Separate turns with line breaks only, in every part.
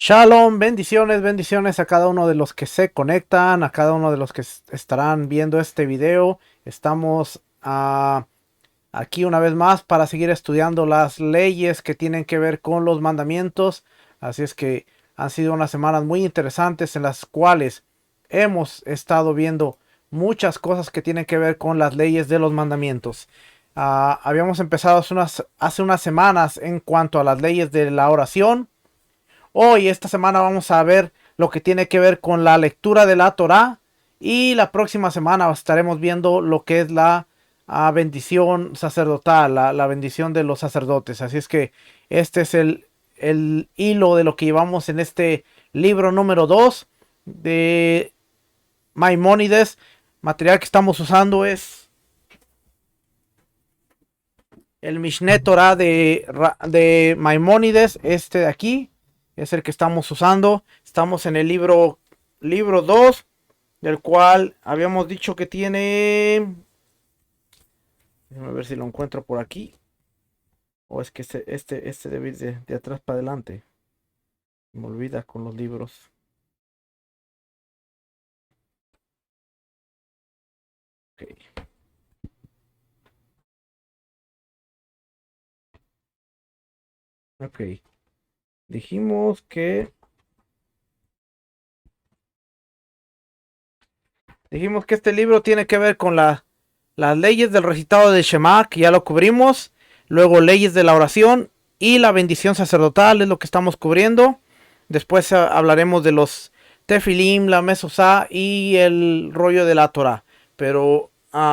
Shalom, bendiciones, bendiciones a cada uno de los que se conectan, a cada uno de los que estarán viendo este video. Estamos aquí una vez más para seguir estudiando las leyes que tienen que ver con los mandamientos. Así es que han sido unas semanas muy interesantes en las cuales hemos estado viendo muchas cosas que tienen que ver con las leyes de los mandamientos. Habíamos empezado hace unas semanas en cuanto a las leyes de la oración. Hoy, esta semana, vamos a ver lo que tiene que ver con la lectura de la Torá. Y la próxima semana estaremos viendo lo que es la bendición sacerdotal, la bendición de los sacerdotes. Así es que este es el hilo de lo que llevamos en este libro número 2 de Maimónides. Material que estamos usando es el Mishneh Torah de Maimónides, este de aquí. Es el que estamos usando. Estamos en el libro 2, del cual habíamos dicho que tiene... Déjame ver si lo encuentro por aquí. O es que este debe ir de atrás para adelante. Me olvida con los libros. Ok. Ok. Dijimos que este libro tiene que ver con las leyes del recitado de Shema, que ya lo cubrimos. Luego leyes de la oración y la bendición sacerdotal es lo que estamos cubriendo. Después hablaremos de los tefilim, la mesosá y el rollo de la Torah. Pero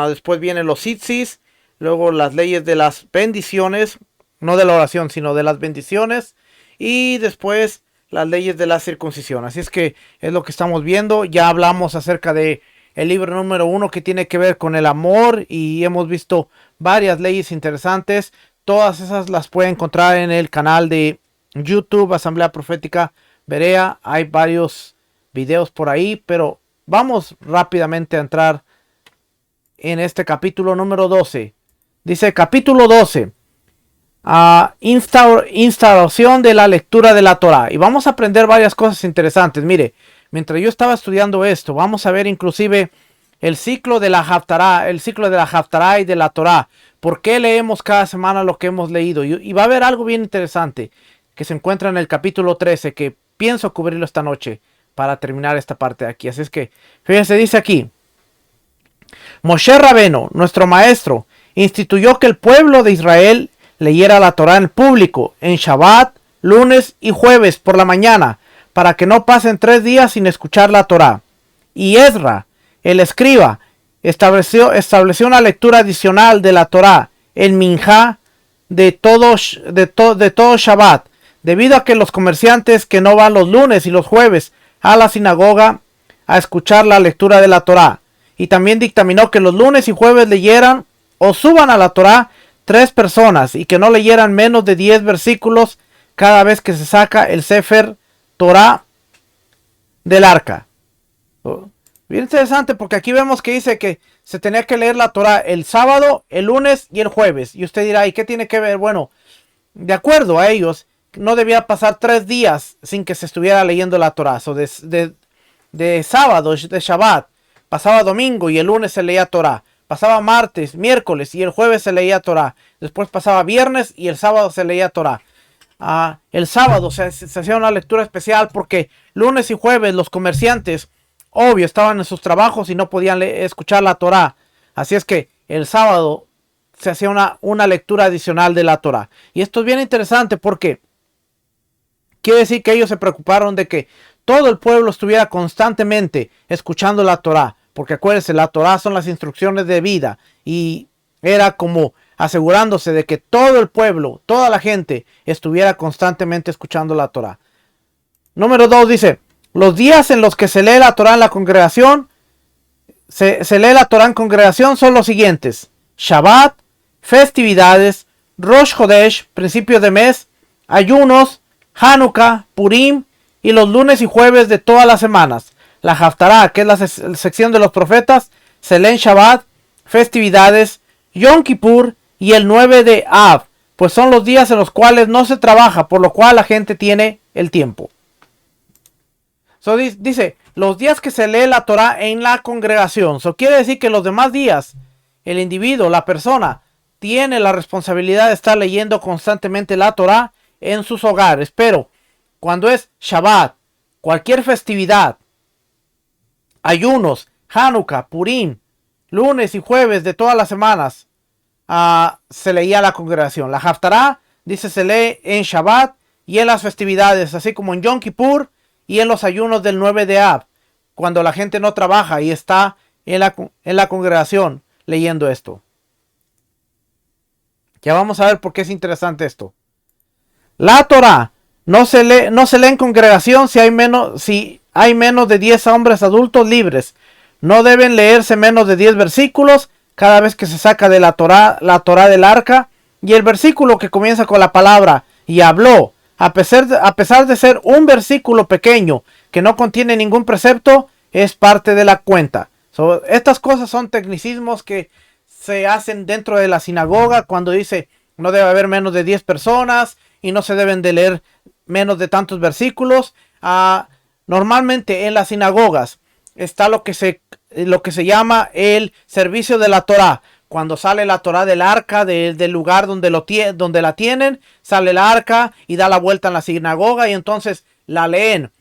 después vienen los tzitzis, luego las leyes de las bendiciones, no de la oración, sino de las bendiciones. Y después las leyes de la circuncisión. Así es que es lo que estamos viendo. Ya hablamos acerca de el libro número 1 que tiene que ver con el amor y hemos visto varias leyes interesantes. Todas esas las pueden encontrar en el canal de YouTube Asamblea Profética Berea. Hay varios videos por ahí, pero vamos rápidamente a entrar en este capítulo número 12. Dice capítulo 12. Instauración de la lectura de la Torah. Y vamos a aprender varias cosas interesantes. Mire, mientras yo estaba estudiando esto, vamos a ver inclusive el ciclo de la Haftará, y de la Torah. ¿Por qué leemos cada semana lo que hemos leído? Y va a haber algo bien interesante que se encuentra en el capítulo 13 que pienso cubrirlo esta noche para terminar esta parte de aquí. Así es que, fíjense, dice aquí: Moshe Rabeno, nuestro maestro, instituyó que el pueblo de Israel leyera la Torah en público, en Shabbat, lunes y jueves por la mañana, para que no pasen 3 días sin escuchar la Torah. Y Ezra, el escriba, estableció una lectura adicional de la Torah, el Minjá, de todo Shabbat, debido a que los comerciantes que no van los lunes y los jueves a la sinagoga a escuchar la lectura de la Torah. Y también dictaminó que los lunes y jueves leyeran o suban a la Torah 3 personas y que no leyeran menos de 10 versículos cada vez que se saca el Sefer Torah del arca. Bien interesante, porque aquí vemos que dice que se tenía que leer la Torah el sábado, el lunes y el jueves. Y usted dirá, ¿y qué tiene que ver? Bueno, de acuerdo a ellos, no debía pasar 3 días sin que se estuviera leyendo la Torah. De sábado, de Shabbat, pasaba domingo y el lunes se leía Torah. Pasaba martes, miércoles y el jueves se leía Torah. Después pasaba viernes y el sábado se leía Torah. El sábado se hacía una lectura especial porque lunes y jueves los comerciantes, obvio, estaban en sus trabajos y no podían escuchar la Torah. Así es que el sábado se hacía una lectura adicional de la Torah. Y esto es bien interesante porque quiere decir que ellos se preocuparon de que todo el pueblo estuviera constantemente escuchando la Torah. Porque acuérdense, la Torah son las instrucciones de vida. Y era como asegurándose de que todo el pueblo, toda la gente, estuviera constantemente escuchando la Torah. Número 2 dice: los días en los que se lee la Torah en la congregación, se lee la Torah en congregación son los siguientes: Shabbat, festividades, Rosh Chodesh, principio de mes, ayunos, Hanukkah, Purim y los lunes y jueves de todas las semanas. La Haftará, que es la sección de los profetas, se lee en Shabbat, festividades, Yom Kippur y el 9 de Av, pues son los días en los cuales no se trabaja, por lo cual la gente tiene el tiempo. Dice, los días que se lee la Torah en la congregación. Eso quiere decir que los demás días, el individuo, la persona, tiene la responsabilidad de estar leyendo constantemente la Torah en sus hogares. Pero cuando es Shabbat, cualquier festividad, ayunos, Hanukkah, Purim, lunes y jueves de todas las semanas, se leía la congregación. La Haftarah, dice, se lee en Shabbat y en las festividades, así como en Yom Kippur y en los ayunos del 9 de Av, cuando la gente no trabaja y está en la congregación leyendo esto. Ya vamos a ver por qué es interesante esto. La Torah no se lee en congregación si hay menos de 10 hombres adultos libres. No deben leerse menos de 10 versículos cada vez que se saca de la Torah del arca. Y el versículo que comienza con la palabra y habló, a pesar de ser un versículo pequeño que no contiene ningún precepto, es parte de la cuenta. Estas cosas son tecnicismos que se hacen dentro de la sinagoga cuando dice no debe haber menos de 10 personas y no se deben de leer menos de tantos versículos. Normalmente en las sinagogas está lo que se llama el servicio de la Torah. Cuando sale la Torah del arca del lugar donde la tienen, sale el arca y da la vuelta en la sinagoga y entonces la leen.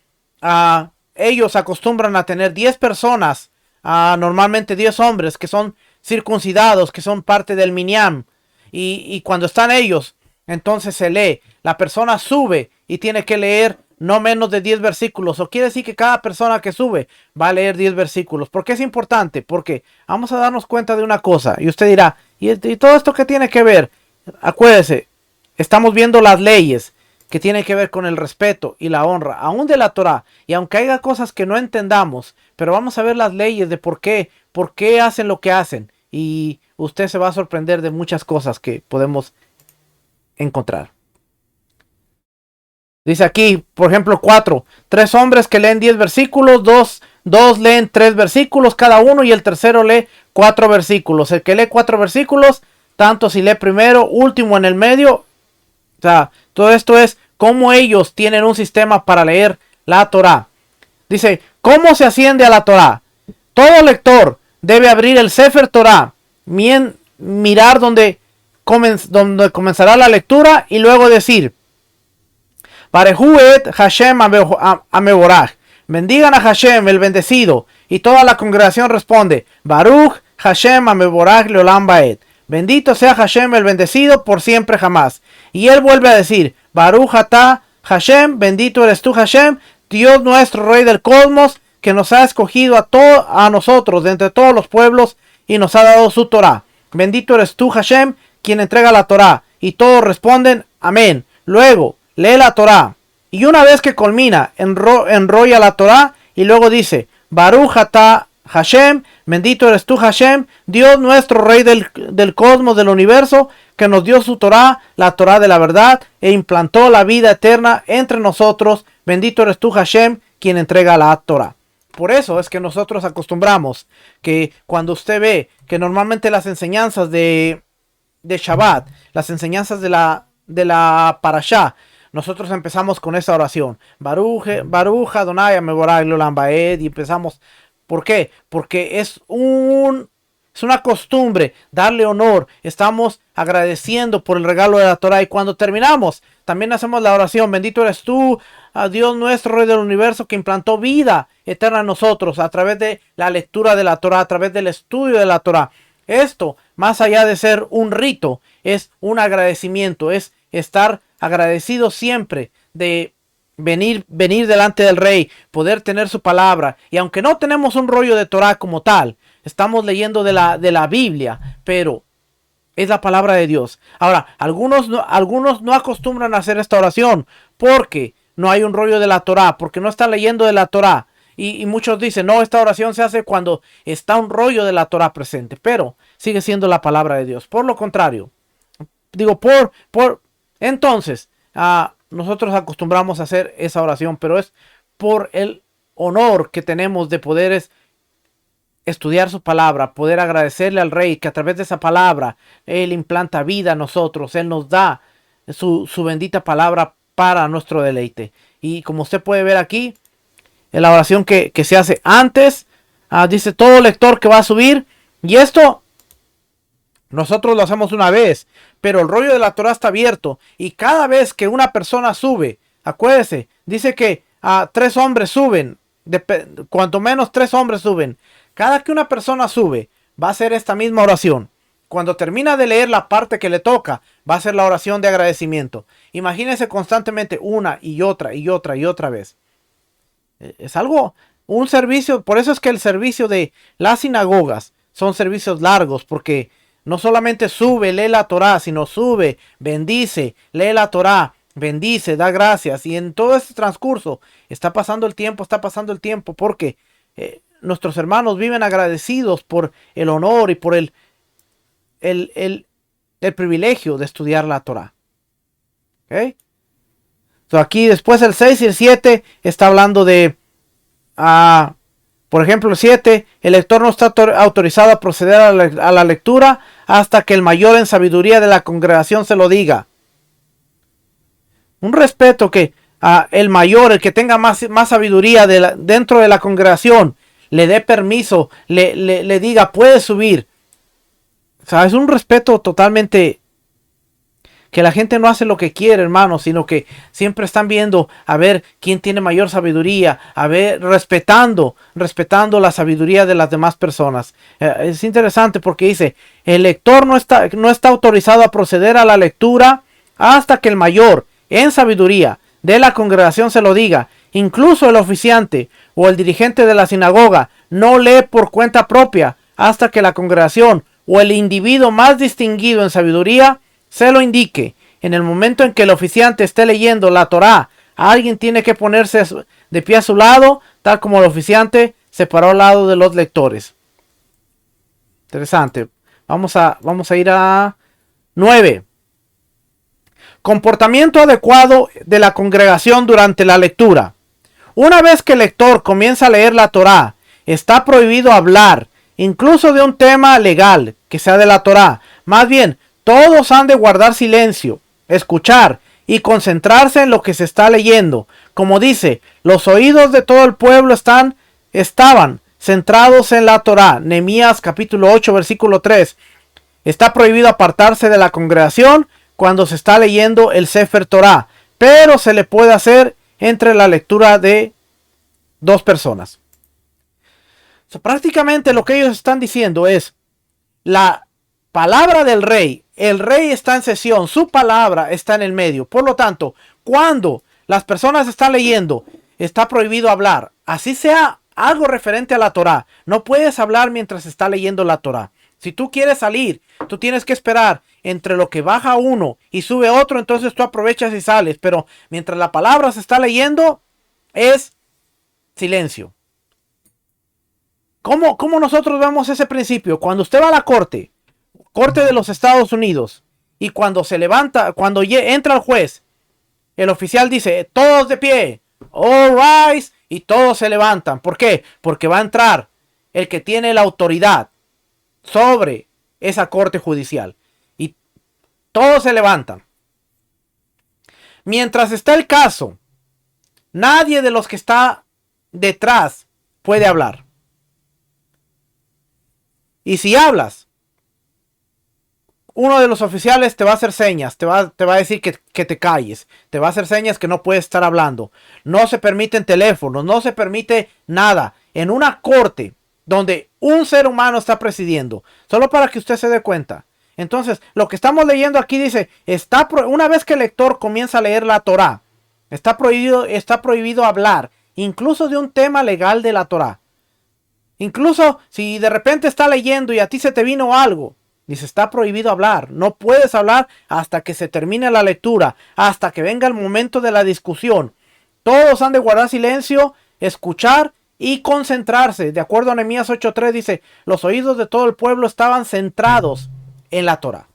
Ellos acostumbran a tener 10 personas, normalmente 10 hombres que son circuncidados, que son parte del minyan. Y cuando están ellos, entonces se lee. La persona sube y tiene que leer no menos de 10 versículos. O quiere decir que cada persona que sube va a leer 10 versículos. ¿Por qué es importante? Porque vamos a darnos cuenta de una cosa. Y usted dirá, ¿y todo esto qué tiene que ver? Acuérdese, estamos viendo las leyes que tienen que ver con el respeto y la honra, aún de la Torah. Y aunque haya cosas que no entendamos, pero vamos a ver las leyes de por qué hacen lo que hacen. Y usted se va a sorprender de muchas cosas que podemos encontrar. Dice aquí, por ejemplo, 4. 3 hombres que leen 10 versículos, 2 leen 3 versículos cada uno y el tercero lee 4 versículos. El que lee 4 versículos, tanto si lee primero, último, en el medio. O sea, todo esto es cómo ellos tienen un sistema para leer la Torah. Dice, ¿cómo se asciende a la Torah? Todo lector debe abrir el Sefer Torah, mirar donde comenzará la lectura y luego decir, Barehuet Hashem Ameborach. Bendigan a Hashem, el bendecido. Y toda la congregación responde, Baruch Hashem Ameborach Leolam Baed. Bendito sea Hashem, el bendecido, por siempre jamás. Y él vuelve a decir, Baruch Atah Hashem, bendito eres tú Hashem, Dios nuestro Rey del cosmos, que nos ha escogido a nosotros de entre todos los pueblos y nos ha dado su Torah. Bendito eres tú Hashem, quien entrega la Torah. Y todos responden, amén. Luego, lee la Torah y una vez que culmina, enrolla la Torah y luego dice, Baruch Atah Hashem, bendito eres tú Hashem, Dios nuestro Rey del cosmos, del universo, que nos dio su Torah, la Torah de la verdad, e implantó la vida eterna entre nosotros. Bendito eres tú Hashem, quien entrega la Torah. Por eso es que nosotros acostumbramos que cuando usted ve que normalmente las enseñanzas de Shabbat, las enseñanzas de la Parashá, nosotros empezamos con esa oración. Baruch Adonai Ameborach Leolam Baed. Y empezamos. ¿Por qué? Porque es una costumbre darle honor. Estamos agradeciendo por el regalo de la Torah. Y cuando terminamos, también hacemos la oración. Bendito eres tú, a Dios nuestro, Rey del universo, que implantó vida eterna en nosotros a través de la lectura de la Torah, a través del estudio de la Torah. Esto, más allá de ser un rito, es un agradecimiento. Es estar agradecido siempre de venir delante del Rey, poder tener su palabra. Y aunque no tenemos un rollo de Torah como tal, estamos leyendo de la Biblia, pero es la palabra de Dios. Ahora, algunos no acostumbran a hacer esta oración porque no hay un rollo de la Torah, porque no están leyendo de la Torah. Y muchos dicen, no, esta oración se hace cuando está un rollo de la Torah presente, pero sigue siendo la palabra de Dios. Por lo contrario, entonces, nosotros acostumbramos a hacer esa oración, pero es por el honor que tenemos de poder estudiar su palabra, poder agradecerle al Rey que a través de esa palabra Él implanta vida a nosotros, Él nos da su bendita palabra para nuestro deleite. Y como usted puede ver aquí, Es la oración que se hace antes. Dice todo lector que va a subir. Y esto nosotros lo hacemos una vez. Pero el rollo de la Torah está abierto. Y cada vez que una persona sube, acuérdese, dice que 3 hombres suben. Cuanto menos 3 hombres suben. Cada que una persona sube, va a hacer esta misma oración. Cuando termina de leer la parte que le toca, va a hacer la oración de agradecimiento. Imagínense constantemente una y otra y otra y otra vez. Es algo, un servicio, por eso es que el servicio de las sinagogas son servicios largos, porque no solamente sube, lee la Torah, sino sube, bendice, lee la Torah, bendice, da gracias. Y en todo este transcurso está pasando el tiempo, porque nuestros hermanos viven agradecidos por el honor y por el privilegio de estudiar la Torah. ¿Okay? So aquí después el 6 y el 7 está hablando de, por ejemplo el 7, el lector no está autorizado a proceder a la lectura hasta que el mayor en sabiduría de la congregación se lo diga. Un respeto que el mayor, el que tenga más sabiduría dentro de la congregación, le dé permiso, le diga puede subir. O sea, es un respeto totalmente que la gente no hace lo que quiere, hermano, sino que siempre están viendo a ver quién tiene mayor sabiduría, a ver, respetando la sabiduría de las demás personas. Es interesante porque dice, el lector no está autorizado a proceder a la lectura hasta que el mayor en sabiduría de la congregación se lo diga. Incluso el oficiante o el dirigente de la sinagoga no lee por cuenta propia hasta que la congregación o el individuo más distinguido en sabiduría se lo indique. En el momento en que el oficiante esté leyendo la Torá, alguien tiene que ponerse de pie a su lado, tal como el oficiante se paró al lado de los lectores. Interesante. Vamos a ir a 9. Comportamiento adecuado de la congregación durante la lectura. Una vez que el lector comienza a leer la Torá, está prohibido hablar, incluso de un tema legal que sea de la Torá. Más bien, todos han de guardar silencio, escuchar y concentrarse en lo que se está leyendo. Como dice, los oídos de todo el pueblo estaban centrados en la Torá. Nehemías capítulo 8 versículo 3. Está prohibido apartarse de la congregación cuando se está leyendo el Sefer Torá, pero se le puede hacer entre la lectura de 2 personas. Prácticamente lo que ellos están diciendo es la palabra del rey. El rey está en sesión, su palabra está en el medio. Por lo tanto, cuando las personas están leyendo, está prohibido hablar. Así sea algo referente a la Torá. No puedes hablar mientras está leyendo la Torá. Si tú quieres salir, tú tienes que esperar entre lo que baja uno y sube otro, entonces tú aprovechas y sales. Pero mientras la palabra se está leyendo, es silencio. ¿Cómo nosotros vemos ese principio? Cuando usted va a la corte de los Estados Unidos, y cuando se levanta, cuando entra el juez, el oficial dice, todos de pie, all rise, y todos se levantan. ¿Por qué? Porque va a entrar el que tiene la autoridad sobre esa corte judicial. Y todos se levantan. Mientras está el caso, nadie de los que está detrás puede hablar. Y si hablas, uno de los oficiales te va a hacer señas, te va a decir que te calles, te va a hacer señas que no puedes estar hablando. No se permiten teléfonos, no se permite nada en una corte donde un ser humano está presidiendo, solo para que usted se dé cuenta. Entonces, lo que estamos leyendo aquí dice, una vez que el lector comienza a leer la Torá, está prohibido hablar, incluso de un tema legal de la Torá. Incluso si de repente está leyendo y a ti se te vino algo, dice, está prohibido hablar. No puedes hablar hasta que se termine la lectura, hasta que venga el momento de la discusión. Todos han de guardar silencio, escuchar y concentrarse. De acuerdo a Nehemías 8:3 dice, los oídos de todo el pueblo estaban centrados en la Torá.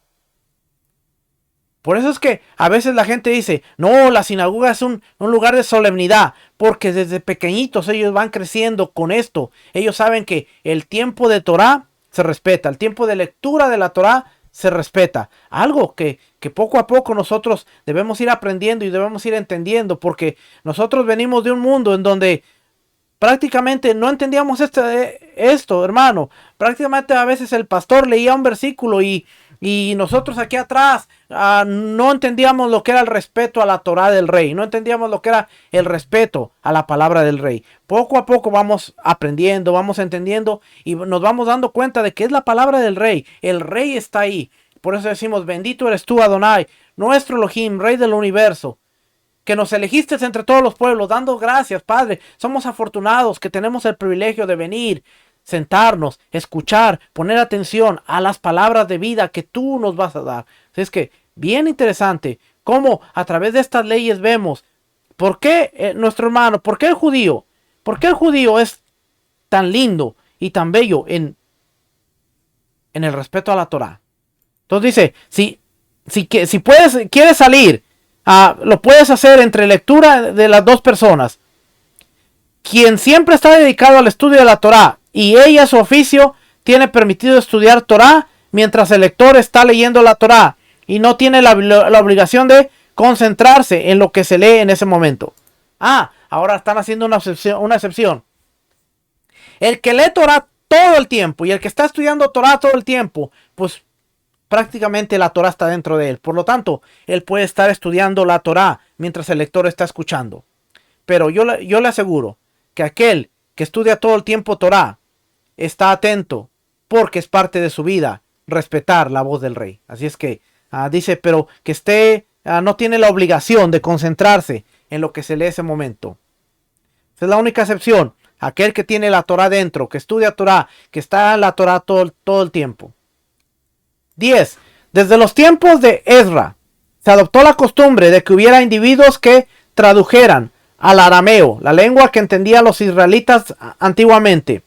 Por eso es que a veces la gente dice, no, la sinagoga es un lugar de solemnidad, porque desde pequeñitos ellos van creciendo con esto. Ellos saben que el tiempo de Torá se respeta, el tiempo de lectura de la Torá se respeta. Algo que poco a poco nosotros debemos ir aprendiendo y debemos ir entendiendo, porque nosotros venimos de un mundo en donde prácticamente no entendíamos esto, hermano. Prácticamente a veces el pastor leía un versículo y nosotros aquí atrás no entendíamos lo que era el respeto a la Torá del rey. No entendíamos lo que era el respeto a la palabra del rey. Poco a poco vamos aprendiendo, vamos entendiendo y nos vamos dando cuenta de que es la palabra del rey. El rey está ahí. Por eso decimos, bendito eres tú, Adonai, nuestro Elohim, rey del universo, que nos elegiste entre todos los pueblos, dando gracias, Padre. Somos afortunados que tenemos el privilegio de venir, sentarnos, escuchar, poner atención a las palabras de vida que tú nos vas a dar. Es que, bien interesante, cómo a través de estas leyes vemos por qué nuestro hermano, por qué el judío es tan lindo y tan bello en el respeto a la Torá. Entonces dice, si quieres salir, lo puedes hacer entre lectura de las dos personas. Quien siempre está dedicado al estudio de la Torá y ella, su oficio, tiene permitido estudiar Torá mientras el lector está leyendo la Torá y no tiene la obligación de concentrarse en lo que se lee en ese momento. Ahora están haciendo una excepción. El que lee Torá todo el tiempo y el que está estudiando Torá todo el tiempo, pues prácticamente la Torá está dentro de él. Por lo tanto, él puede estar estudiando la Torá mientras el lector está escuchando. Pero yo le aseguro que aquel que estudia todo el tiempo Torá está atento porque es parte de su vida respetar la voz del rey. Así es que dice, pero que no tiene la obligación de concentrarse en lo que se lee ese momento. Esa es la única excepción. Aquel que tiene la Torá dentro, que estudia Torá, que está en la Torá todo el tiempo. 10. Desde los tiempos de Ezra se adoptó la costumbre de que hubiera individuos que tradujeran al arameo, la lengua que entendían los israelitas antiguamente.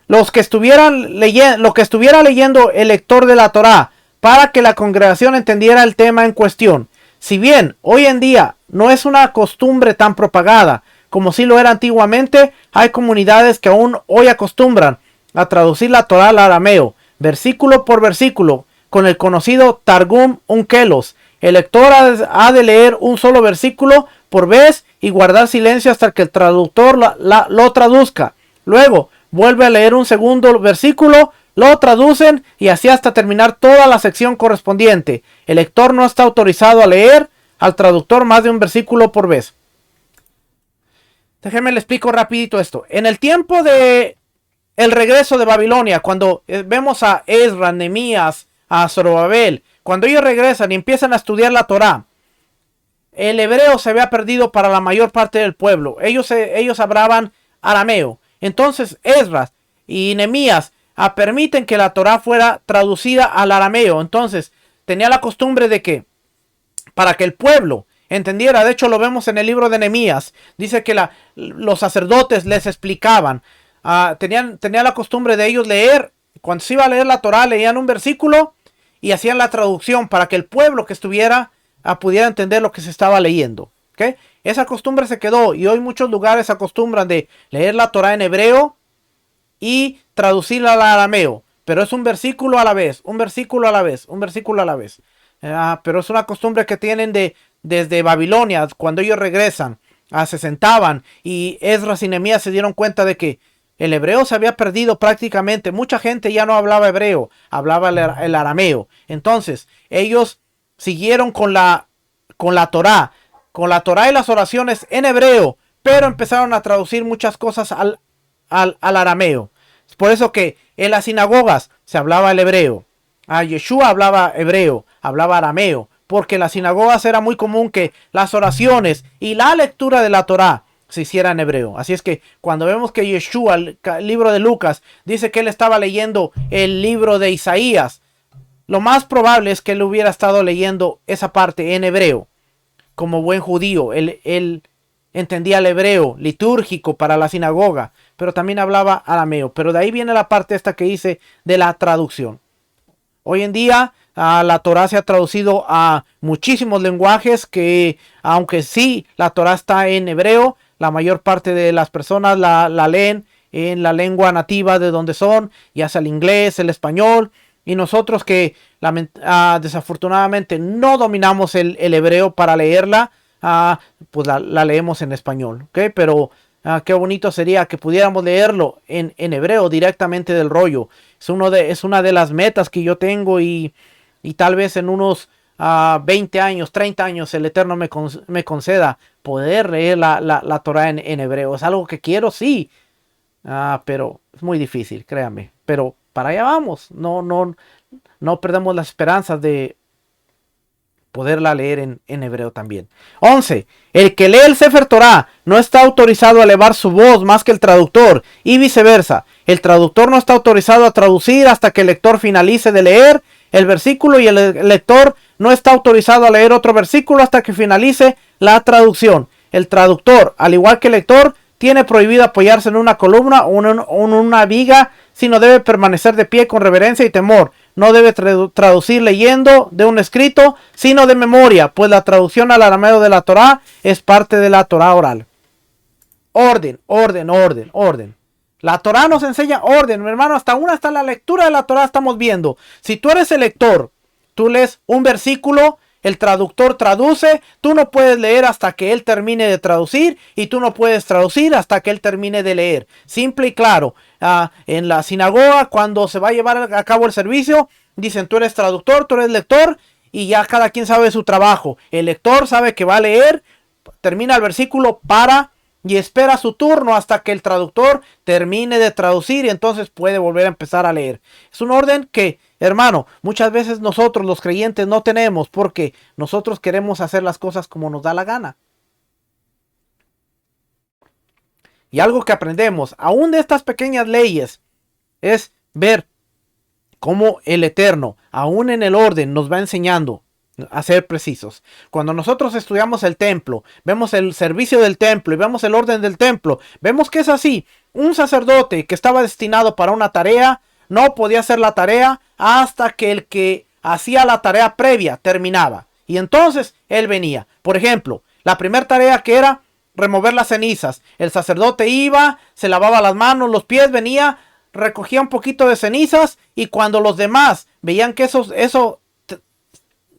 Lo que estuviera leyendo el lector de la Torá para que la congregación entendiera el tema en cuestión. Si bien hoy en día no es una costumbre tan propagada como si lo era antiguamente, hay comunidades que aún hoy acostumbran a traducir la Torá al arameo, versículo por versículo, con el conocido Targum Unkelos. El lector ha de leer un solo versículo por vez y guardar silencio hasta que el traductor lo traduzca. Luego vuelve a leer un segundo versículo, lo traducen y así hasta terminar toda la sección correspondiente. El lector no está autorizado a leer al traductor más de un versículo por vez. Déjenme le explico rapidito esto. En el tiempo de el regreso de Babilonia, cuando vemos a Ezra, Nehemías, a Zorobabel, cuando ellos regresan y empiezan a estudiar la Torá, el hebreo se había perdido para la mayor parte del pueblo. Ellos hablaban arameo. Entonces Ezra y Nehemías permiten que la Torá fuera traducida al arameo. Entonces tenía la costumbre de que para que el pueblo entendiera, de hecho lo vemos en el libro de Nehemías, dice que los sacerdotes les explicaban, tenían la costumbre de ellos leer, cuando se iba a leer la Torá leían un versículo y hacían la traducción para que el pueblo que estuviera pudiera entender lo que se estaba leyendo. ¿Okay? Esa costumbre se quedó y hoy muchos lugares acostumbran de leer la Torá en hebreo y traducirla al arameo, pero es un versículo a la vez, un versículo a la vez, un versículo a la vez. Pero es una costumbre que tienen desde Babilonia, cuando ellos regresan, se sentaban y Esdras y Nehemías se dieron cuenta de que el hebreo se había perdido prácticamente. Mucha gente ya no hablaba hebreo, hablaba el arameo. Entonces ellos siguieron con la Torá y las oraciones en hebreo, pero empezaron a traducir muchas cosas al arameo. Es por eso que en las sinagogas se hablaba el hebreo. Yeshua hablaba hebreo, hablaba arameo, porque en las sinagogas era muy común que las oraciones y la lectura de la Torá se hiciera en hebreo. Así es que cuando vemos que Yeshua, el libro de Lucas, dice que él estaba leyendo el libro de Isaías, lo más probable es que él hubiera estado leyendo esa parte en hebreo. Como buen judío, él entendía el hebreo litúrgico para la sinagoga, pero también hablaba arameo. Pero de ahí viene la parte esta que dice de la traducción. Hoy en día la Torá se ha traducido a muchísimos lenguajes que, aunque sí la Torá está en hebreo, la mayor parte de las personas la leen en la lengua nativa de donde son, ya sea el inglés, el español, y nosotros que desafortunadamente no dominamos el hebreo para leerla, pues la leemos en español, ¿okay? Pero Qué bonito sería que pudiéramos leerlo en hebreo directamente del rollo. Es una de las metas que yo tengo y tal vez en unos 20 años, 30 años el Eterno me conceda poder leer la Torah en hebreo. Es algo que quiero, sí, pero es muy difícil, créanme. Pero para allá vamos. No perdemos las esperanzas de poderla leer en hebreo también. 11. El que lee el Sefer Torah no está autorizado a elevar su voz más que el traductor y viceversa. El traductor no está autorizado a traducir hasta que el lector finalice de leer el versículo y el lector no está autorizado a leer otro versículo hasta que finalice la traducción. El traductor, al igual que el lector, tiene prohibido apoyarse en una columna o en una viga, sino debe permanecer de pie con reverencia y temor. No debe traducir leyendo de un escrito, sino de memoria, pues la traducción al arameo de la Torá es parte de la Torá oral. Orden, orden, orden, orden. La Torá nos enseña orden, mi hermano. Hasta la lectura de la Torá estamos viendo. Si tú eres el lector, tú lees un versículo, el traductor traduce, tú no puedes leer hasta que él termine de traducir y tú no puedes traducir hasta que él termine de leer. Simple y claro. En la sinagoga, cuando se va a llevar a cabo el servicio, dicen tú eres traductor, tú eres lector y ya cada quien sabe su trabajo. El lector sabe que va a leer, termina el versículo, para y espera su turno hasta que el traductor termine de traducir y entonces puede volver a empezar a leer. Es un orden que, hermano, muchas veces nosotros los creyentes no tenemos porque nosotros queremos hacer las cosas como nos da la gana. Y algo que aprendemos, aún de estas pequeñas leyes, es ver cómo el Eterno, aún en el orden, nos va enseñando a ser precisos. Cuando nosotros estudiamos el templo, vemos el servicio del templo y vemos el orden del templo, vemos que es así. Un sacerdote que estaba destinado para una tarea, no podía hacer la tarea hasta que el que hacía la tarea previa terminaba. Y entonces él venía. Por ejemplo, la primera tarea que era remover las cenizas. El sacerdote iba, se lavaba las manos, los pies, venía, recogía un poquito de cenizas y cuando los demás veían que eso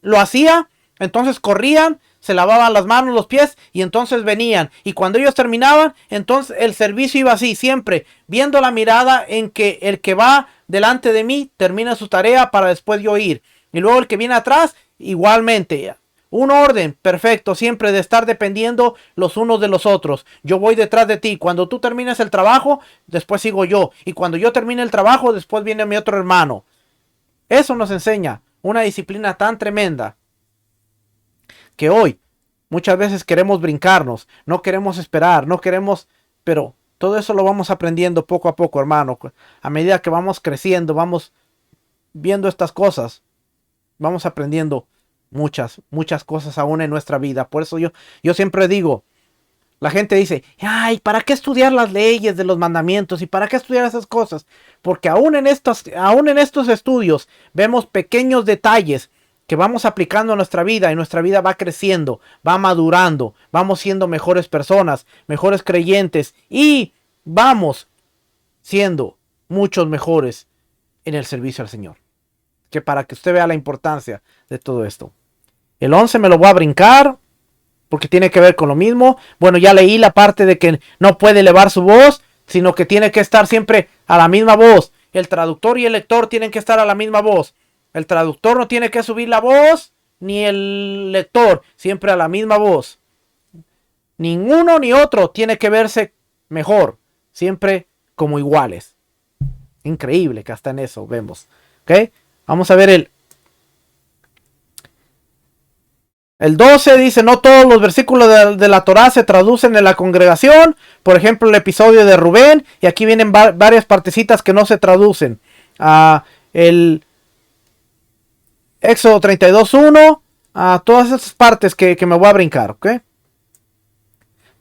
lo hacía, entonces corrían, se lavaban las manos, los pies y entonces venían. Y cuando ellos terminaban, entonces el servicio iba así, siempre viendo la mirada en que el que va delante de mí termina su tarea para después yo ir. Y luego el que viene atrás, igualmente. Un orden perfecto, siempre de estar dependiendo los unos de los otros. Yo voy detrás de ti. Cuando tú termines el trabajo, después sigo yo. Y cuando yo termine el trabajo, después viene mi otro hermano. Eso nos enseña una disciplina tan tremenda que hoy muchas veces queremos brincarnos, no queremos esperar, no queremos, pero todo eso lo vamos aprendiendo poco a poco, hermano. A medida que vamos creciendo, vamos viendo estas cosas, vamos aprendiendo muchas cosas aún en nuestra vida. Por eso yo siempre digo, la gente dice, ay, ¿para qué estudiar las leyes de los mandamientos? ¿Y para qué estudiar esas cosas? Porque aún en estos estudios vemos pequeños detalles que vamos aplicando a nuestra vida y nuestra vida va creciendo, va madurando, vamos siendo mejores personas, mejores creyentes y vamos siendo muchos mejores en el servicio al Señor. Que para que usted vea la importancia de todo esto. El 11 me lo voy a brincar porque tiene que ver con lo mismo. Bueno, ya leí la parte de que no puede elevar su voz, sino que tiene que estar siempre a la misma voz. El traductor y el lector tienen que estar a la misma voz. El traductor no tiene que subir la voz, ni el lector, siempre a la misma voz. Ninguno ni otro tiene que verse mejor, siempre como iguales. Increíble que hasta en eso vemos. ¿Ok? Vamos a ver el 12 dice, no todos los versículos de la Torá se traducen en la congregación. Por ejemplo, el episodio de Rubén. Y aquí vienen varias partecitas que no se traducen. El Éxodo 32.1. Todas esas partes que me voy a brincar. ¿Ok?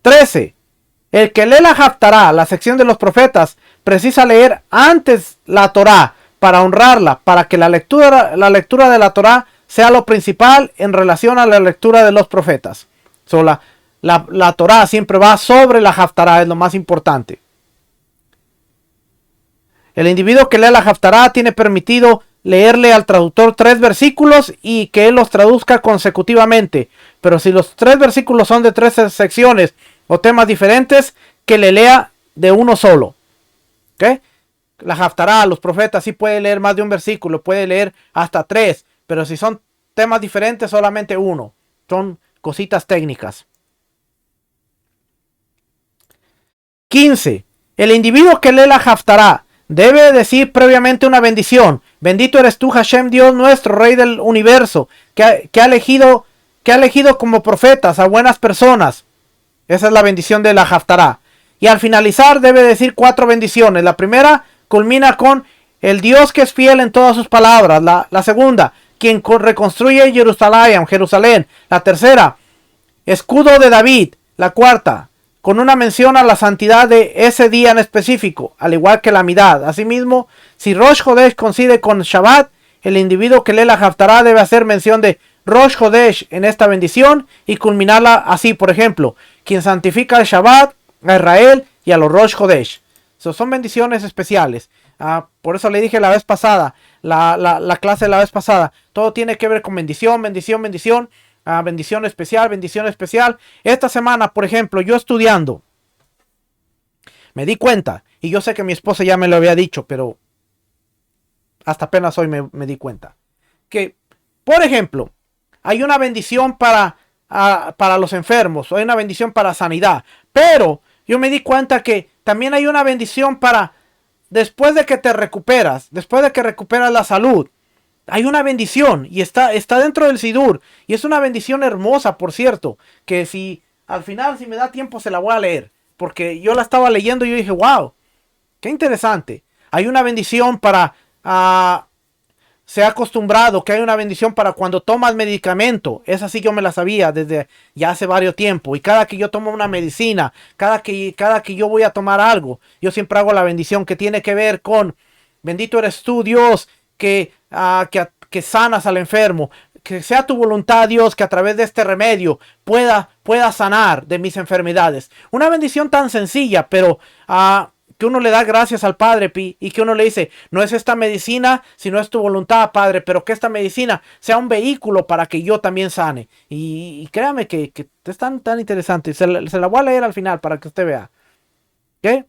13. El que lee la Haftará, la sección de los profetas, precisa leer antes la Torá para honrarla, para que la lectura de la Torá sea lo principal en relación a la lectura de los profetas. La Torá siempre va sobre la Haftará, es lo más importante. El individuo que lee la Haftará tiene permitido leerle al traductor 3 versículos y que él los traduzca consecutivamente. Pero si los 3 versículos son de 3 secciones o temas diferentes, que le lea de uno solo. ¿Ok? La Haftará, los profetas, sí puede leer más de un versículo, puede leer hasta 3, pero si son temas diferentes, solamente uno. Son cositas técnicas. 15. El individuo que lee la Haftará debe decir previamente una bendición. Bendito eres tú, Hashem, Dios nuestro, Rey del universo, que ha elegido como profetas a buenas personas. Esa es la bendición de la Haftará. Y al finalizar debe decir 4 bendiciones. La primera culmina con el Dios que es fiel en todas sus palabras. La segunda, quien reconstruye Jerusalén. La tercera, escudo de David. La cuarta, con una mención a la santidad de ese día en específico, al igual que la Midad. Asimismo, si Rosh Hodesh coincide con Shabbat, el individuo que lee la Haftará debe hacer mención de Rosh Hodesh en esta bendición y culminarla así, por ejemplo, quien santifica el Shabbat, a Israel y a los Rosh Hodesh. Son bendiciones especiales. Por eso le dije la vez pasada, la clase de la vez pasada, todo tiene que ver con bendición, bendición, bendición. Bendición especial, bendición especial. Esta semana, por ejemplo, yo estudiando, me di cuenta, y yo sé que mi esposa ya me lo había dicho, pero hasta apenas hoy me di cuenta, que, por ejemplo, hay una bendición para los enfermos, hay una bendición para sanidad, pero yo me di cuenta que también hay una bendición para después de que te recuperas, después de que recuperas la salud. Hay una bendición y está dentro del Sidur. Y es una bendición hermosa, por cierto. Que si al final, si me da tiempo, se la voy a leer. Porque yo la estaba leyendo y yo dije, wow, qué interesante. Hay una bendición para... se ha acostumbrado que hay una bendición para cuando tomas medicamento. Esa sí yo me la sabía desde ya hace varios tiempos. Y cada que yo tomo una medicina, cada que yo voy a tomar algo, yo siempre hago la bendición que tiene que ver con... Bendito eres tú, Dios, que sanas al enfermo, que sea tu voluntad, Dios, que a través de este remedio pueda sanar de mis enfermedades. Una bendición tan sencilla, pero que uno le da gracias al Padre y que uno le dice, no es esta medicina, sino es tu voluntad, Padre, pero que esta medicina sea un vehículo para que yo también sane. Y créame que es tan interesante. Se la voy a leer al final para que usted vea. ¿Ok?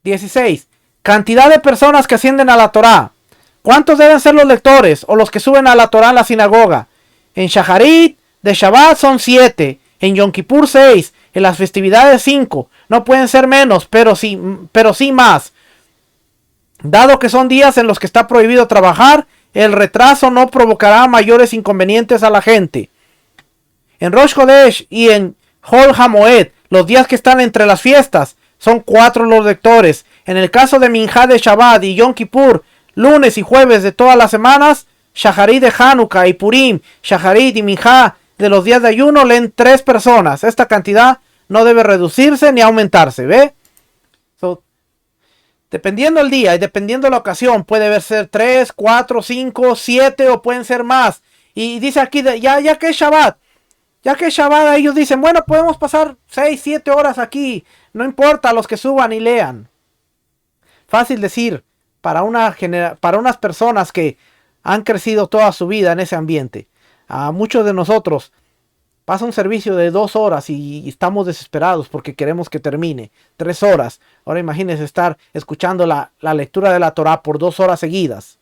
16. Cantidad de personas que ascienden a la Torá. ¿Cuántos deben ser los lectores o los que suben a la Torá en la sinagoga? En Shaharit de Shabbat son 7, en Yom Kippur 6, en las festividades 5. No pueden ser menos, pero sí más. Dado que son días en los que está prohibido trabajar, el retraso no provocará mayores inconvenientes a la gente. En Rosh Hodesh y en Hol HaMoed, los días que están entre las fiestas, son 4 los lectores. En el caso de Minjá de Shabbat y Yom Kippur, lunes y jueves de todas las semanas, Shaharit de Hanukkah y Purim, Shaharit y Minjá de los días de ayuno leen 3 personas. Esta cantidad no debe reducirse ni aumentarse, ¿ve? Dependiendo el día y dependiendo la ocasión, puede ser 3, 4, 5, 7 o pueden ser más. Y dice aquí, ya que es Shabbat, ellos dicen, bueno, podemos pasar 6, 7 horas aquí, no importa los que suban y lean. Fácil decir, para unas personas que han crecido toda su vida en ese ambiente. A muchos de nosotros pasa un servicio de 2 horas y estamos desesperados porque queremos que termine. 3 horas. Ahora imagínense estar escuchando la lectura de la Torá por 2 horas seguidas.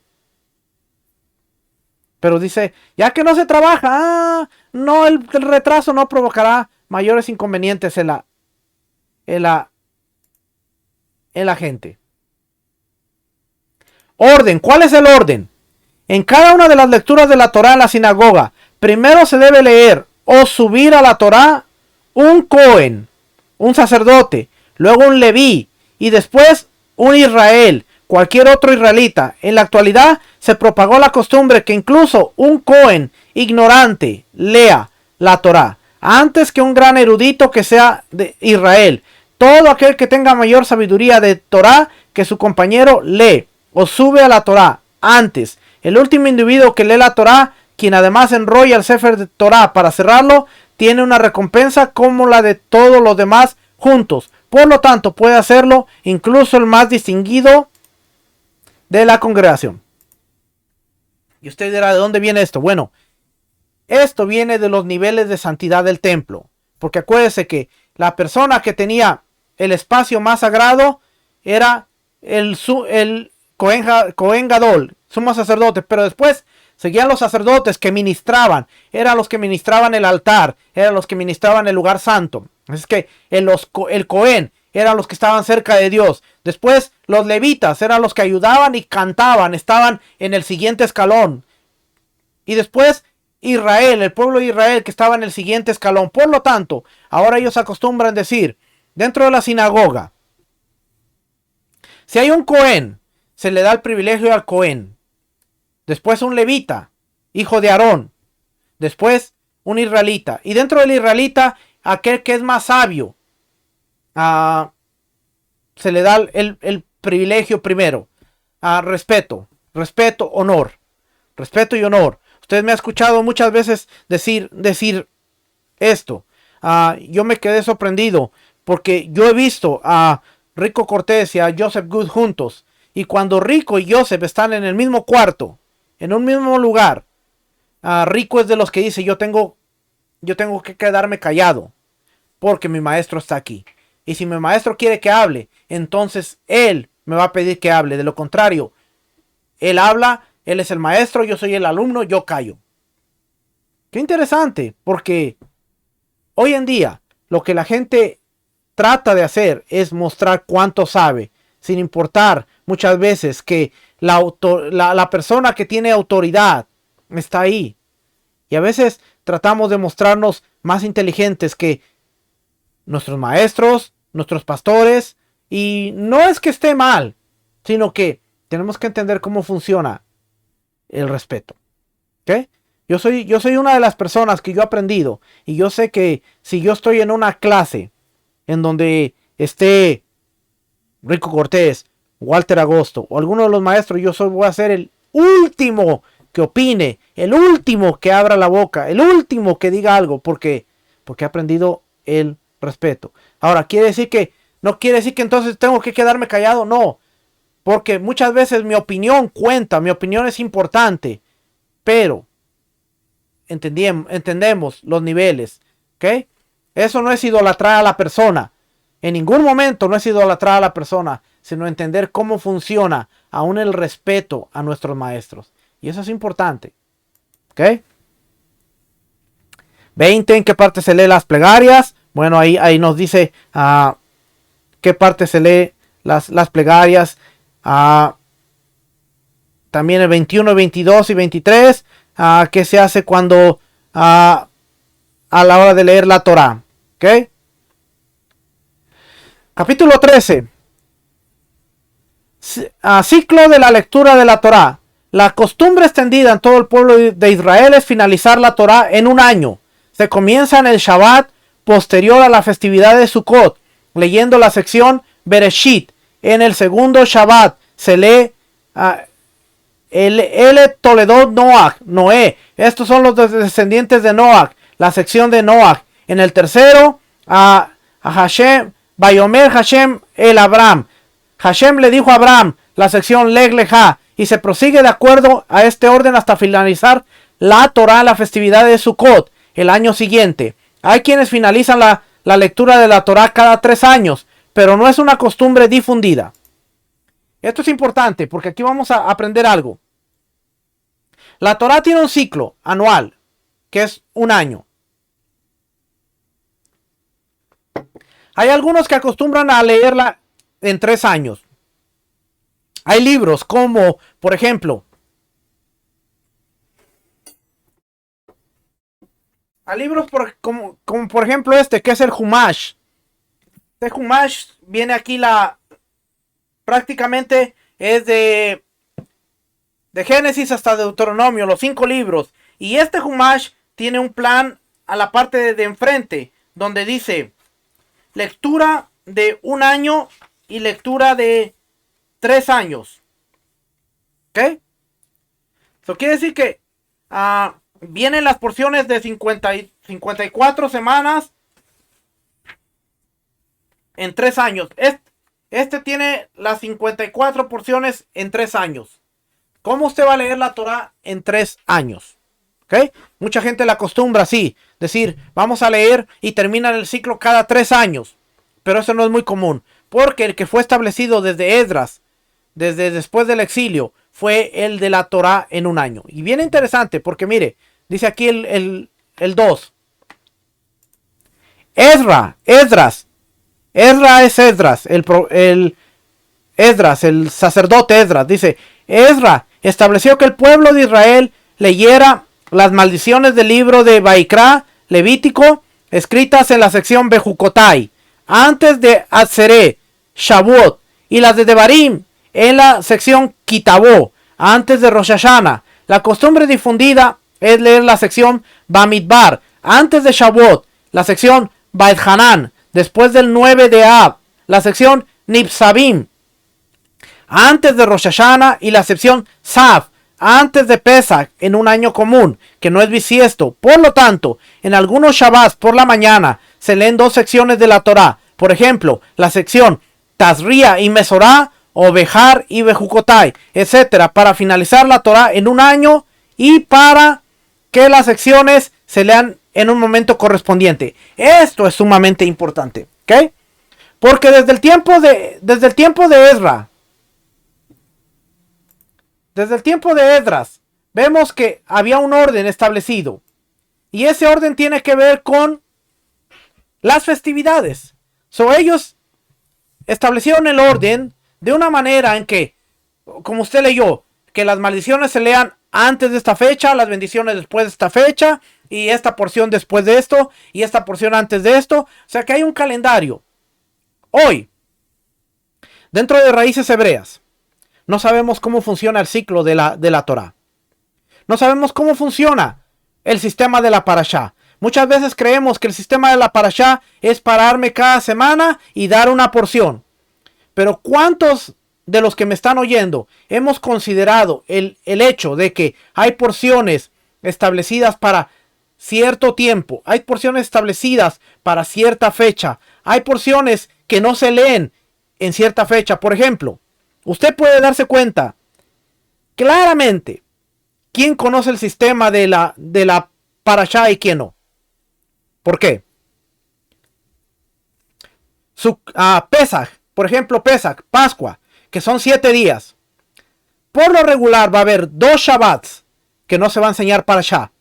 Pero dice, ya que no se trabaja, no, el retraso no provocará mayores inconvenientes en la gente. Orden. ¿Cuál es el orden? En cada una de las lecturas de la Torá en la sinagoga, primero se debe leer o subir a la Torá un Cohen, un sacerdote, luego un Leví y después un Israel, cualquier otro israelita. En la actualidad se propagó la costumbre que incluso un Cohen ignorante lea la Torá antes que un gran erudito que sea de Israel. Todo aquel que tenga mayor sabiduría de Torá que su compañero lee o sube a la Torá antes. El último individuo que lee la Torá, quien además enrolla el Sefer de Torá para cerrarlo, tiene una recompensa como la de todos los demás juntos. Por lo tanto, puede hacerlo incluso el más distinguido de la congregación. Y usted dirá, ¿de dónde viene esto? Bueno, esto viene de los niveles de santidad del templo. Porque acuérdese que la persona que tenía el espacio más sagrado era el Cohen Gadol, sumo sacerdote, pero después seguían los sacerdotes que ministraban, eran los que ministraban el altar, eran los que ministraban el lugar santo. Es que el Cohen eran los que estaban cerca de Dios. Después los levitas eran los que ayudaban y cantaban, estaban en el siguiente escalón. Y después Israel, el pueblo de Israel, que estaba en el siguiente escalón. Por lo tanto, ahora ellos acostumbran decir, dentro de la sinagoga, si hay un Cohen, se le da el privilegio al Cohen. Después un levita, hijo de Aarón. Después un israelita. Y dentro del israelita, aquel que es más sabio, se le da el privilegio primero. Respeto, honor. Respeto y honor. Usted me ha escuchado muchas veces decir esto. Yo me quedé sorprendido porque yo he visto a Rico Cortés y a Joseph Good juntos. Y cuando Rico y Joseph están en el mismo cuarto, en un mismo lugar, Rico es de los que dice, yo tengo que quedarme callado porque mi maestro está aquí. Y si mi maestro quiere que hable, entonces él me va a pedir que hable. De lo contrario, él habla, él es el maestro, yo soy el alumno, yo callo. Qué interesante, porque hoy en día lo que la gente trata de hacer es mostrar cuánto sabe, sin importar muchas veces que la persona que tiene autoridad está ahí. Y a veces tratamos de mostrarnos más inteligentes que nuestros maestros, nuestros pastores. Y no es que esté mal, sino que tenemos que entender cómo funciona el respeto. ¿Ok? Yo soy una de las personas que yo he aprendido. Y yo sé que si yo estoy en una clase en donde esté Rico Cortés, Walter Agosto o alguno de los maestros, voy a ser el último que opine, el último que abra la boca, el último que diga algo, porque he aprendido el respeto. Ahora, no quiere decir que entonces tengo que quedarme callado, no, porque muchas veces mi opinión cuenta, mi opinión es importante, pero entendemos los niveles, ¿ok? Eso no es idolatrar a la persona. En ningún momento no es idolatrar a la persona, sino entender cómo funciona aún el respeto a nuestros maestros. Y eso es importante. ¿Ok? 20. ¿En qué parte se lee las plegarias? Bueno, ahí nos dice qué parte se lee las plegarias. También el 21, 22 y 23. ¿Qué se hace cuando a la hora de leer la Torá? ¿Ok? Capítulo 13. Ciclo de la lectura de la Torá. La costumbre extendida en todo el pueblo de Israel es finalizar la Torá en un año. Se comienza en el Shabbat posterior a la festividad de Sukkot, leyendo la sección Bereshit. En el segundo Shabbat se lee el Toledot Noé. Estos son los descendientes de Noach, la sección de Noach. En el tercero, a Hashem, Bayomer Hashem el Abraham. Hashem le dijo a Abraham, la sección Leg Leja, y se prosigue de acuerdo a este orden hasta finalizar la Torá, la festividad de Sukkot, el año siguiente. Hay quienes finalizan la lectura de la Torá cada 3 años, pero no es una costumbre difundida. Esto es importante porque aquí vamos a aprender algo. La Torá tiene un ciclo anual, que es un año. Hay algunos que acostumbran a leerla en 3 años. Hay libros como, por ejemplo, hay libros como por ejemplo este, que es el Humash. Este Humash viene aquí prácticamente es de Génesis hasta Deuteronomio, los 5 libros. Y este Humash tiene un plan a la parte de enfrente, donde dice lectura de 1 año y lectura de 3 años. ¿Ok? Eso quiere decir que vienen las porciones de 54 semanas en 3 años. Este tiene las 54 porciones en 3 años. ¿Cómo usted va a leer la Torá en 3 años? ¿Ok? Mucha gente la acostumbra así, decir, vamos a leer y terminan el ciclo cada 3 años. pero eso no es muy común, porque el que fue establecido desde Esdras, desde después del exilio, fue el de la Torá en un año. Y bien interesante, porque mire, dice aquí el 2. Esdras es Esdras, Esdras, el sacerdote Esdras, dice, Esdras estableció que el pueblo de Israel leyera las maldiciones del libro de Baikra, Levítico, escritas en la sección Bejucotai, antes de Atzeré, Shavuot, y las de Devarim, en la sección Kitabó, antes de Rosh Hashanah. La costumbre difundida es leer la sección Bamidbar, antes de Shavuot, la sección Bait Hanan, después del 9 de Ab, la sección Nipsabim, antes de Rosh Hashanah, y la sección Saf, antes de Pesach, en un año común, que no es bisiesto. Por lo tanto, en algunos Shabbats por la mañana se leen dos secciones de la Torá. Por ejemplo, la sección Tazria y Mesorá, o Bejar y Bejucotai, etc. Para finalizar la Torá en un año y para que las secciones se lean en un momento correspondiente. Esto es sumamente importante, ¿ok? Porque desde el tiempo de Ezra, desde el tiempo de Esdras, vemos que había un orden establecido. Y ese orden tiene que ver con las festividades. Ellos establecieron el orden de una manera en que, como usted leyó, que las maldiciones se lean antes de esta fecha, las bendiciones después de esta fecha, y esta porción después de esto, y esta porción antes de esto. O sea que hay un calendario. Hoy, dentro de Raíces Hebreas, no sabemos cómo funciona el ciclo de la Torá. No sabemos cómo funciona el sistema de la Parashá. Muchas veces creemos que el sistema de la Parashá es pararme cada semana y dar una porción. Pero ¿cuántos de los que me están oyendo hemos considerado el hecho de que hay porciones establecidas para cierto tiempo? Hay porciones establecidas para cierta fecha. Hay porciones que no se leen en cierta fecha. Por ejemplo, usted puede darse cuenta claramente quién conoce el sistema de la Parashá y quién no. ¿Por qué? Pesaj, por ejemplo, Pesaj, Pascua, que son 7 días. Por lo regular va a haber 2 Shabbats que no se va a enseñar Parashá.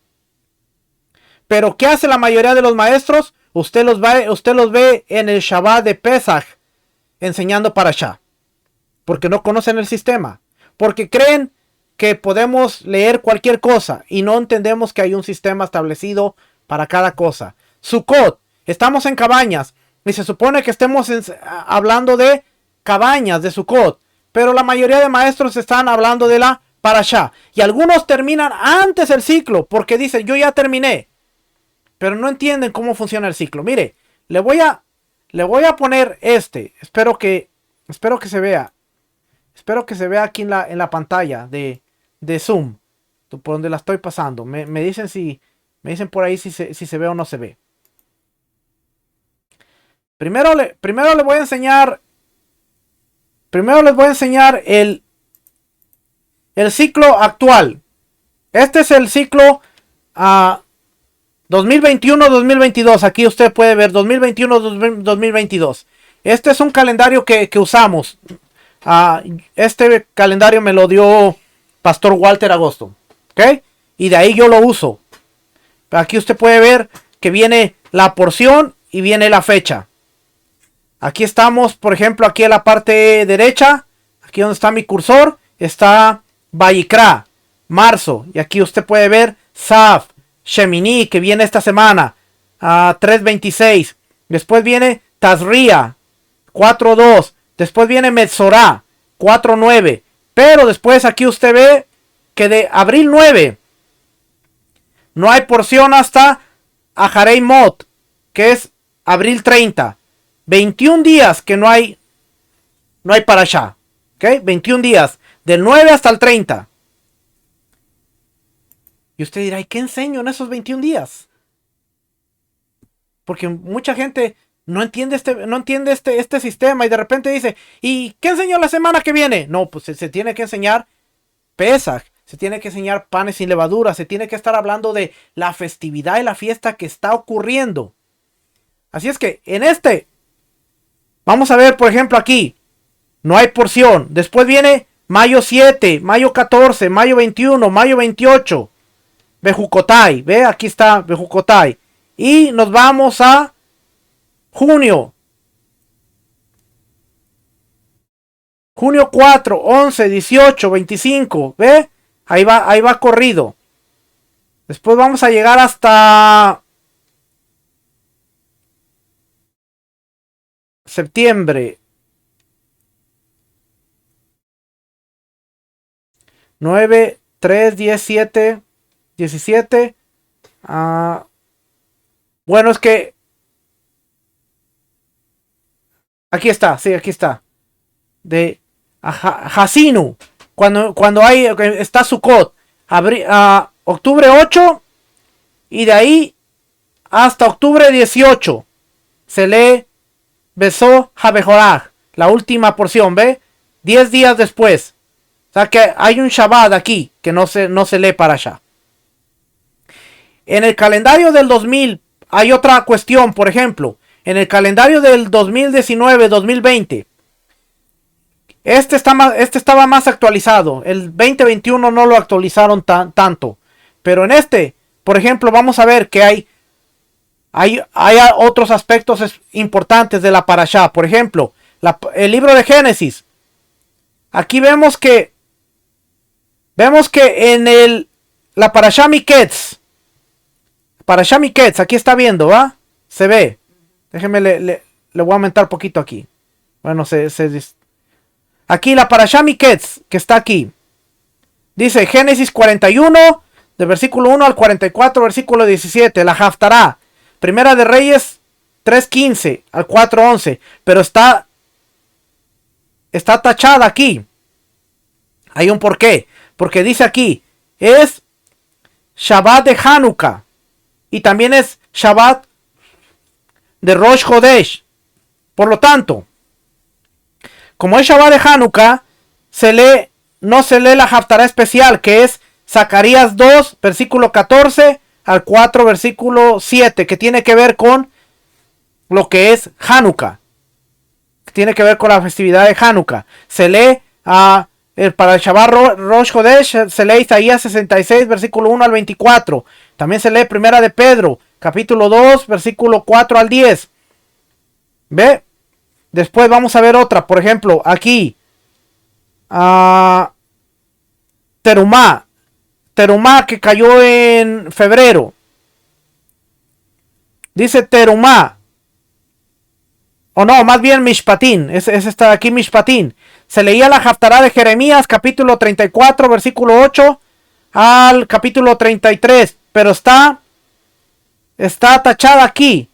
Pero ¿qué hace la mayoría de los maestros? Usted los ve en el Shabbat de Pesaj enseñando Parashá. Porque no conocen el sistema. Porque creen que podemos leer cualquier cosa y no entendemos que hay un sistema establecido para cada cosa. Sukkot, estamos en cabañas y se supone que estemos hablando de cabañas de Sukkot, pero la mayoría de maestros están hablando de la Parashá y algunos terminan antes el ciclo porque dicen yo ya terminé, pero no entienden cómo funciona el ciclo. Mire, le voy a poner espero que se vea. Espero que se vea aquí en la pantalla de Zoom, por donde la estoy pasando. Me dicen por ahí si se ve o no se ve. Primero les voy a enseñar. Primero les voy a enseñar el ciclo actual. Este es el ciclo 2021-2022. Aquí usted puede ver 2021-2022. Este es un calendario que usamos. Este calendario me lo dio Pastor Walter Agosto, ¿ok? Y de ahí yo lo uso. Aquí usted puede ver que viene la porción y viene la fecha. Aquí estamos, por ejemplo, aquí en la parte derecha, aquí donde está mi cursor, está Vayikra, marzo. Y aquí usted puede ver Saf, Shemini, que viene esta semana, 3:26. Después viene Tazria, 4:2. Después viene Metzorá, 4:9. Pero después aquí usted ve que de abril 9 no hay porción hasta Aharei Mot, que es abril 30. 21 días que no hay Parashá. ¿Ok? 21 días. Del 9 hasta el 30. Y usted dirá, ¿y qué enseño en esos 21 días? Porque mucha gente no entiende este sistema y de repente dice, ¿y qué enseño la semana que viene? No, pues se tiene que enseñar Pesaj, se tiene que enseñar panes sin levadura, se tiene que estar hablando de la festividad y la fiesta que está ocurriendo. Así es que en este Vamos a ver, por ejemplo, aquí. No hay porción. Después viene mayo 7, mayo 14, mayo 21, mayo 28. Bejucotai. Ve, aquí está Bejucotai. Y nos vamos a junio. Junio 4, 11, 18, 25. ¿Ve? Ahí va corrido. Después vamos a llegar hasta septiembre. 9, 3, 10, 7, 17. Bueno, es que aquí está, sí, aquí está. De Hasinu. Cuando hay, está Sukkot. Octubre 8. Y de ahí hasta octubre 18. Se lee Besó Habejoraj. La última porción, ¿ve? 10 días después. O sea que hay un Shabbat aquí que no se lee para allá. En el calendario del 2000 hay otra cuestión, por ejemplo. En el calendario del 2019-2020. Este estaba más actualizado. El 2021 no lo actualizaron tanto. Pero en este, por ejemplo, vamos a ver que hay otros aspectos importantes de la parashá. Por ejemplo, el libro de Génesis. Aquí vemos que en la parashá Miketz. Parashá Miketz, aquí está viendo, ¿va? Se ve. Déjenme, le voy a aumentar un poquito aquí. Bueno, aquí la parashá Miketz, que está aquí. Dice Génesis 41, de versículo 1 al 44, versículo 17. La Haftará. Primera de Reyes 3:15 al 4:11. Pero está tachada aquí. Hay un porqué. Porque dice aquí, es Shabbat de Hanukkah. Y también es Shabbat de Rosh Hodesh. Por lo tanto, como es Shabbat de Hanukkah, no se lee la Haftará especial, que es Zacarías 2, versículo 14 al 4, versículo 7, que tiene que ver con lo que es Hanukkah. Que tiene que ver con la festividad de Hanukkah. Se lee para el Shabbat Rosh Hodesh, se lee Isaías 66, versículo 1 al 24. También se lee Primera de Pedro, capítulo 2, versículo 4 al 10. ¿Ve? Después vamos a ver otra. Por ejemplo, aquí. Terumá. Terumá que cayó en febrero. Dice Terumá. O no, más bien Mishpatín. Ese está aquí Mishpatín. Se leía la Haftará de Jeremías, capítulo 34, versículo 8 al capítulo 33. Pero está tachada aquí.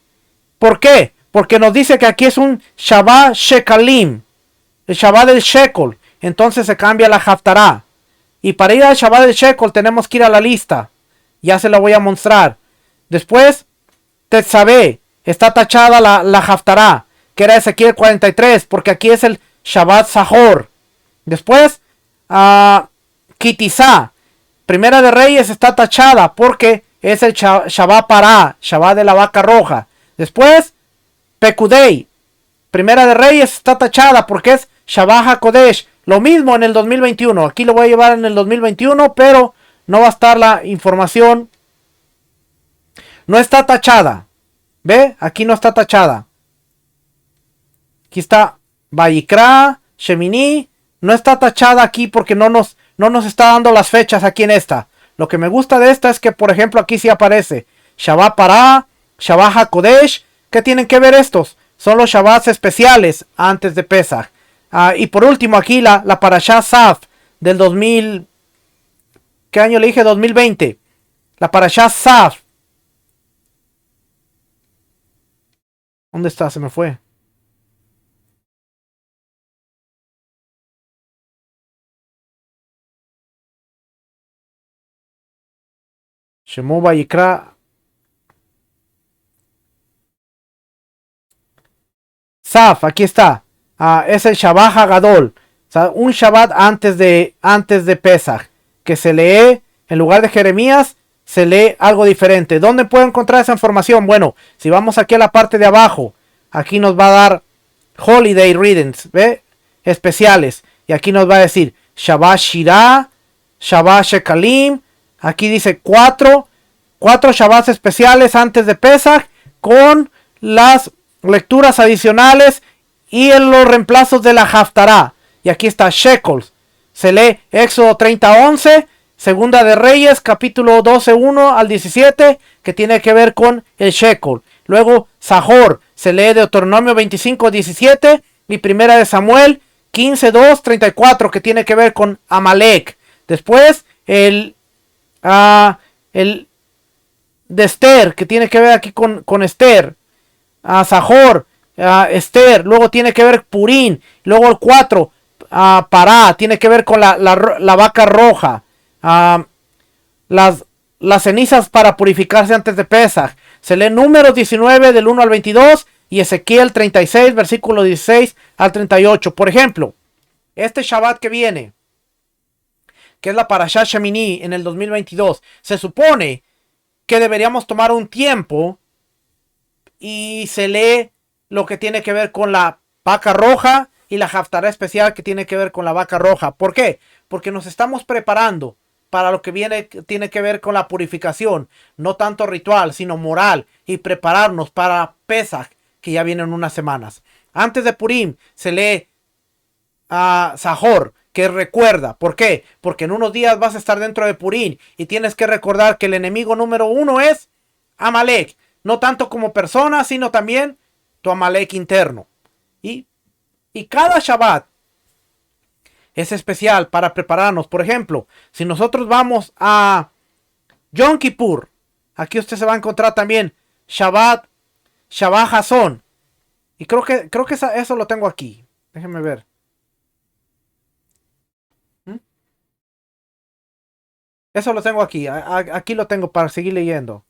¿Por qué? Porque nos dice que aquí es un Shabbat Shekalim. El Shabbat del Shekel. Entonces se cambia la Haftará. Y para ir al Shabbat del Shekel tenemos que ir a la lista. Ya se la voy a mostrar. Después, Tetzabé. Está tachada la Haftará. Que era Ezequiel 43. Porque aquí es el Shabbat Sahor. Después, Kitizá. Primera de Reyes está tachada. Porque es el Shabbat Pará. Shabbat de la vaca roja. Después, Pekudei. Primera de Reyes está tachada porque es Shabbat HaKodesh. Lo mismo en el 2021. Aquí lo voy a llevar en el 2021, pero no va a estar la información. No está tachada. ¿Ve? Aquí no está tachada. Aquí está Vayikra, Shemini. No está tachada aquí porque no nos está dando las fechas aquí en esta. Lo que me gusta de esta es que, por ejemplo, aquí sí aparece Shabbat Pará, Shabbat HaKodesh. ¿Qué tienen que ver estos? Son los Shabbats especiales antes de Pesach. Y por último aquí la Parashá Saf del 2000. ¿Qué año le dije? 2020. La Parashá Saf. ¿Dónde está? Se me fue. Shemu Vayikra. Saf, aquí está. Es el Shabbat Hagadol. O sea, un Shabbat antes de Pesach. Que se lee, en lugar de Jeremías, se lee algo diferente. ¿Dónde puedo encontrar esa información? Bueno, si vamos aquí a la parte de abajo, aquí nos va a dar holiday readings, ¿ve? Especiales. Y aquí nos va a decir Shabbat Shirah, Shabbat Shekalim. Aquí dice cuatro Shabbats especiales antes de Pesach con las lecturas adicionales y en los reemplazos de la Haftarah. Y aquí está Shekels. Se lee Éxodo 30:11, Segunda de Reyes, capítulo 12:1 al 17, que tiene que ver con el Shekel. Luego Zahor, se lee Deuteronomio 25:17 y Primera de Samuel 15:2-34, que tiene que ver con Amalek. Después el de Esther, que tiene que ver aquí con Esther. Zahor, Esther. Luego tiene que ver Purim. Luego el 4, Pará, tiene que ver con la vaca roja. Las cenizas para purificarse antes de Pesach. Se lee Números 19 del 1 al 22 y Ezequiel 36 versículo 16 al 38. Por ejemplo, este Shabbat que viene, que es la Parashat Shemini en el 2022, se supone que deberíamos tomar un tiempo y se lee lo que tiene que ver con la vaca roja y la Haftarah especial que tiene que ver con la vaca roja. ¿Por qué? Porque nos estamos preparando para lo que viene, tiene que ver con la purificación, no tanto ritual, sino moral, y prepararnos para Pesach, que ya vienen unas semanas. Antes de Purim se lee Zahor, que recuerda. ¿Por qué? Porque en unos días vas a estar dentro de Purim y tienes que recordar que el enemigo número 1 es Amalek, no tanto como persona, sino también tu Amalek interno. Y cada Shabbat es especial para prepararnos. Por ejemplo, si nosotros vamos a Yom Kippur, aquí usted se va a encontrar también Shabbat Hazón. Y creo que eso lo tengo aquí. Déjenme ver. Eso lo tengo aquí. Aquí lo tengo para seguir leyendo.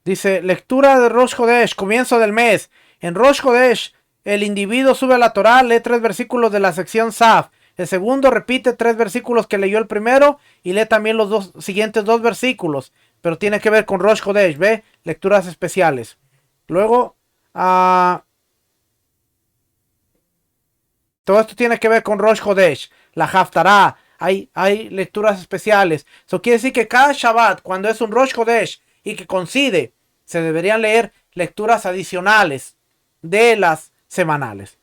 Dice, lectura de Rosh Hodesh, comienzo del mes. En Rosh Hodesh, el individuo sube a la Torah, lee 3 versículos de la sección Saf. El segundo repite 3 versículos que leyó el primero y lee también los siguientes 2 versículos. Pero tiene que ver con Rosh Hodesh, ¿ve? Lecturas especiales. Luego, todo esto tiene que ver con Rosh Hodesh, la Haftarah. Hay lecturas especiales. Eso quiere decir que cada Shabbat, cuando es un Rosh Hodesh y que coincide, se deberían leer lecturas adicionales de las semanales.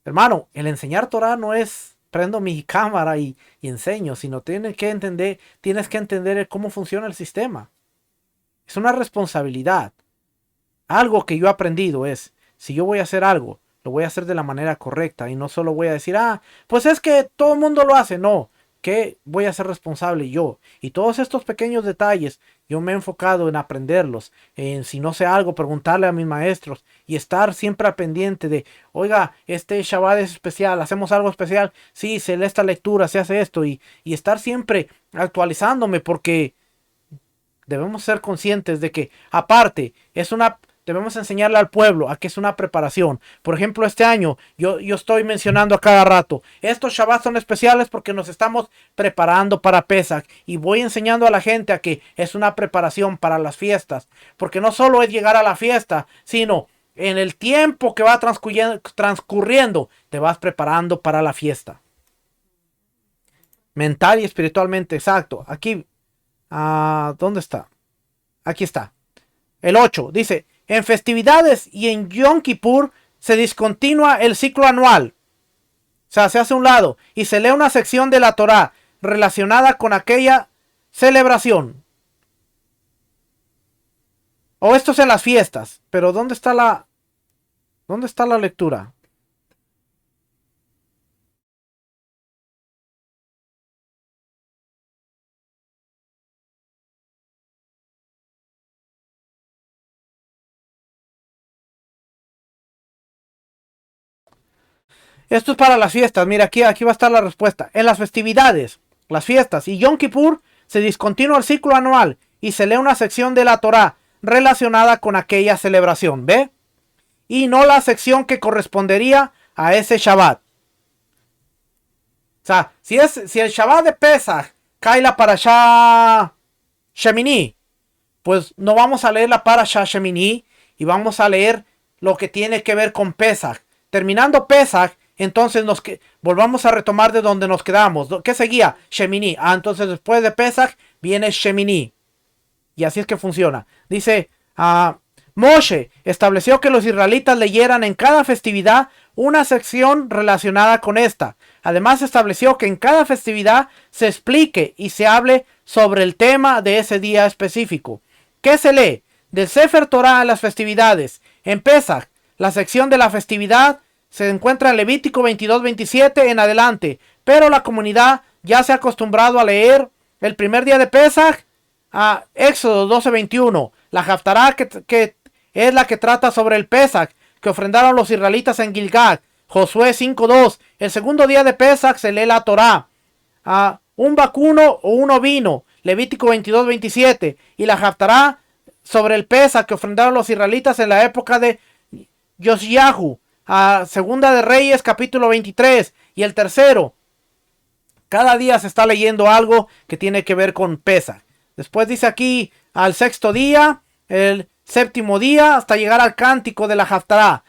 Hermano, el enseñar Torah no es prendo mi cámara y enseño, sino tienes que entender cómo funciona el sistema. Es una responsabilidad. Algo que yo he aprendido es, si yo voy a hacer algo, lo voy a hacer de la manera correcta y no solo voy a decir, pues es que todo el mundo lo hace. No, que voy a ser responsable yo. Y todos estos pequeños detalles, yo me he enfocado en aprenderlos. En si no sé algo, preguntarle a mis maestros y estar siempre al pendiente de, oiga, este Shabbat es especial, hacemos algo especial. Sí, se lee esta lectura, se hace esto y estar siempre actualizándome porque debemos ser conscientes de que aparte debemos enseñarle al pueblo a que es una preparación. Por ejemplo, este año yo estoy mencionando a cada rato, estos Shabbats son especiales porque nos estamos preparando para Pesach y voy enseñando a la gente a que es una preparación para las fiestas, porque no solo es llegar a la fiesta, sino en el tiempo que va transcurriendo te vas preparando para la fiesta. Mental y espiritualmente, exacto. Aquí, ¿dónde está? Aquí está. El 8 dice, en festividades y en Yom Kippur se discontinúa el ciclo anual. O sea, se hace a un lado y se lee una sección de la Torá relacionada con aquella celebración. O esto es en las fiestas. Pero ¿dónde está la lectura? Esto es para las fiestas. Mira, aquí va a estar la respuesta. En las festividades, las fiestas y Yom Kippur se discontinúa el ciclo anual y se lee una sección de la Torá relacionada con aquella celebración. ¿Ve? Y no la sección que correspondería a ese Shabbat. O sea, si el Shabbat de Pesach cae la parashá Shemini. Pues no vamos a leer la parashá Shemini y vamos a leer lo que tiene que ver con Pesach. Terminando Pesach, entonces volvamos a retomar de donde nos quedamos. ¿Qué seguía? Shemini. Entonces después de Pesach viene Shemini. Y así es que funciona. Dice, Moshe estableció que los israelitas leyeran en cada festividad una sección relacionada con esta. Además estableció que en cada festividad se explique y se hable sobre el tema de ese día específico. ¿Qué se lee? Del Sefer Torah en las festividades. En Pesach, la sección de la festividad se encuentra en Levítico 22-27 en adelante, pero la comunidad ya se ha acostumbrado a leer el primer día de Pesach a Éxodo 12-21, la Haftará que es la que trata sobre el Pesach que ofrendaron los israelitas en Gilgad, Josué 5-2. El segundo día de Pesach se lee la Torá, un vacuno o un ovino, Levítico 22-27, y la Haftará sobre el Pesach que ofrendaron los israelitas en la época de Yoshiyahu, Segunda de Reyes capítulo 23. Y el tercero, cada día se está leyendo algo que tiene que ver con Pesach. Después dice aquí al sexto día, el séptimo día, hasta llegar al cántico de la Haftará.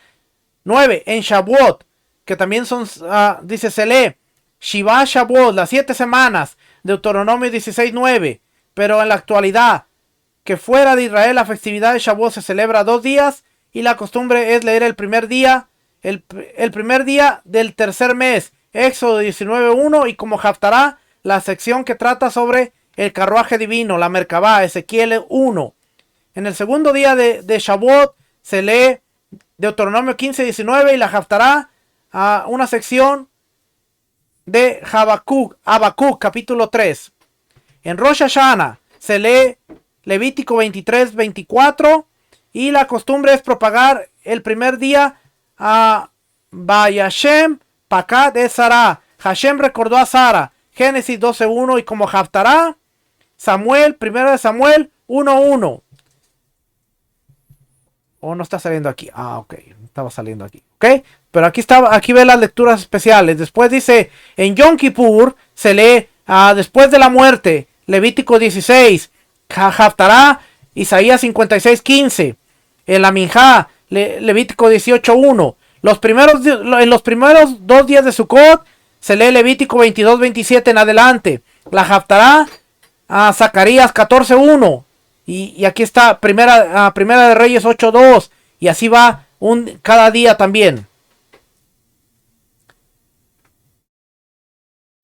9. En Shavuot, que también son, dice, se lee Shiva Shavuot, las 7 semanas, Deuteronomio 16:9. Pero en la actualidad, que fuera de Israel la festividad de Shavuot se celebra 2 días y la costumbre es leer el primer día, el primer día del tercer mes, Éxodo 19:1, y como Haftará, la sección que trata sobre el carruaje divino, la Merkabá, Ezequiel 1. En el segundo día de Shavuot se lee Deuteronomio 15:19 y la Haftará, una sección de Habacuc capítulo 3. En Rosh Hashanah se lee Levítico 23-24 y la costumbre es propagar el primer día a Vayashem Pakad es Sarah. Hashem recordó a Sara, Génesis 12:1, y como Haftará, Samuel, primero de Samuel 1:1. No está saliendo aquí. Ok, estaba saliendo aquí. Ok, pero aquí ve las lecturas especiales. Después dice, en Yom Kippur se lee después de la muerte, Levítico 16, Haftará, Isaías 56:15. En la Minjá, Levítico 18:1. En los primeros 2 días de Sukkot se lee Levítico 22-27 en adelante. La Haftará, Zacarías 14:1. Y aquí está Primera de Reyes 8:2. Y así va cada día también.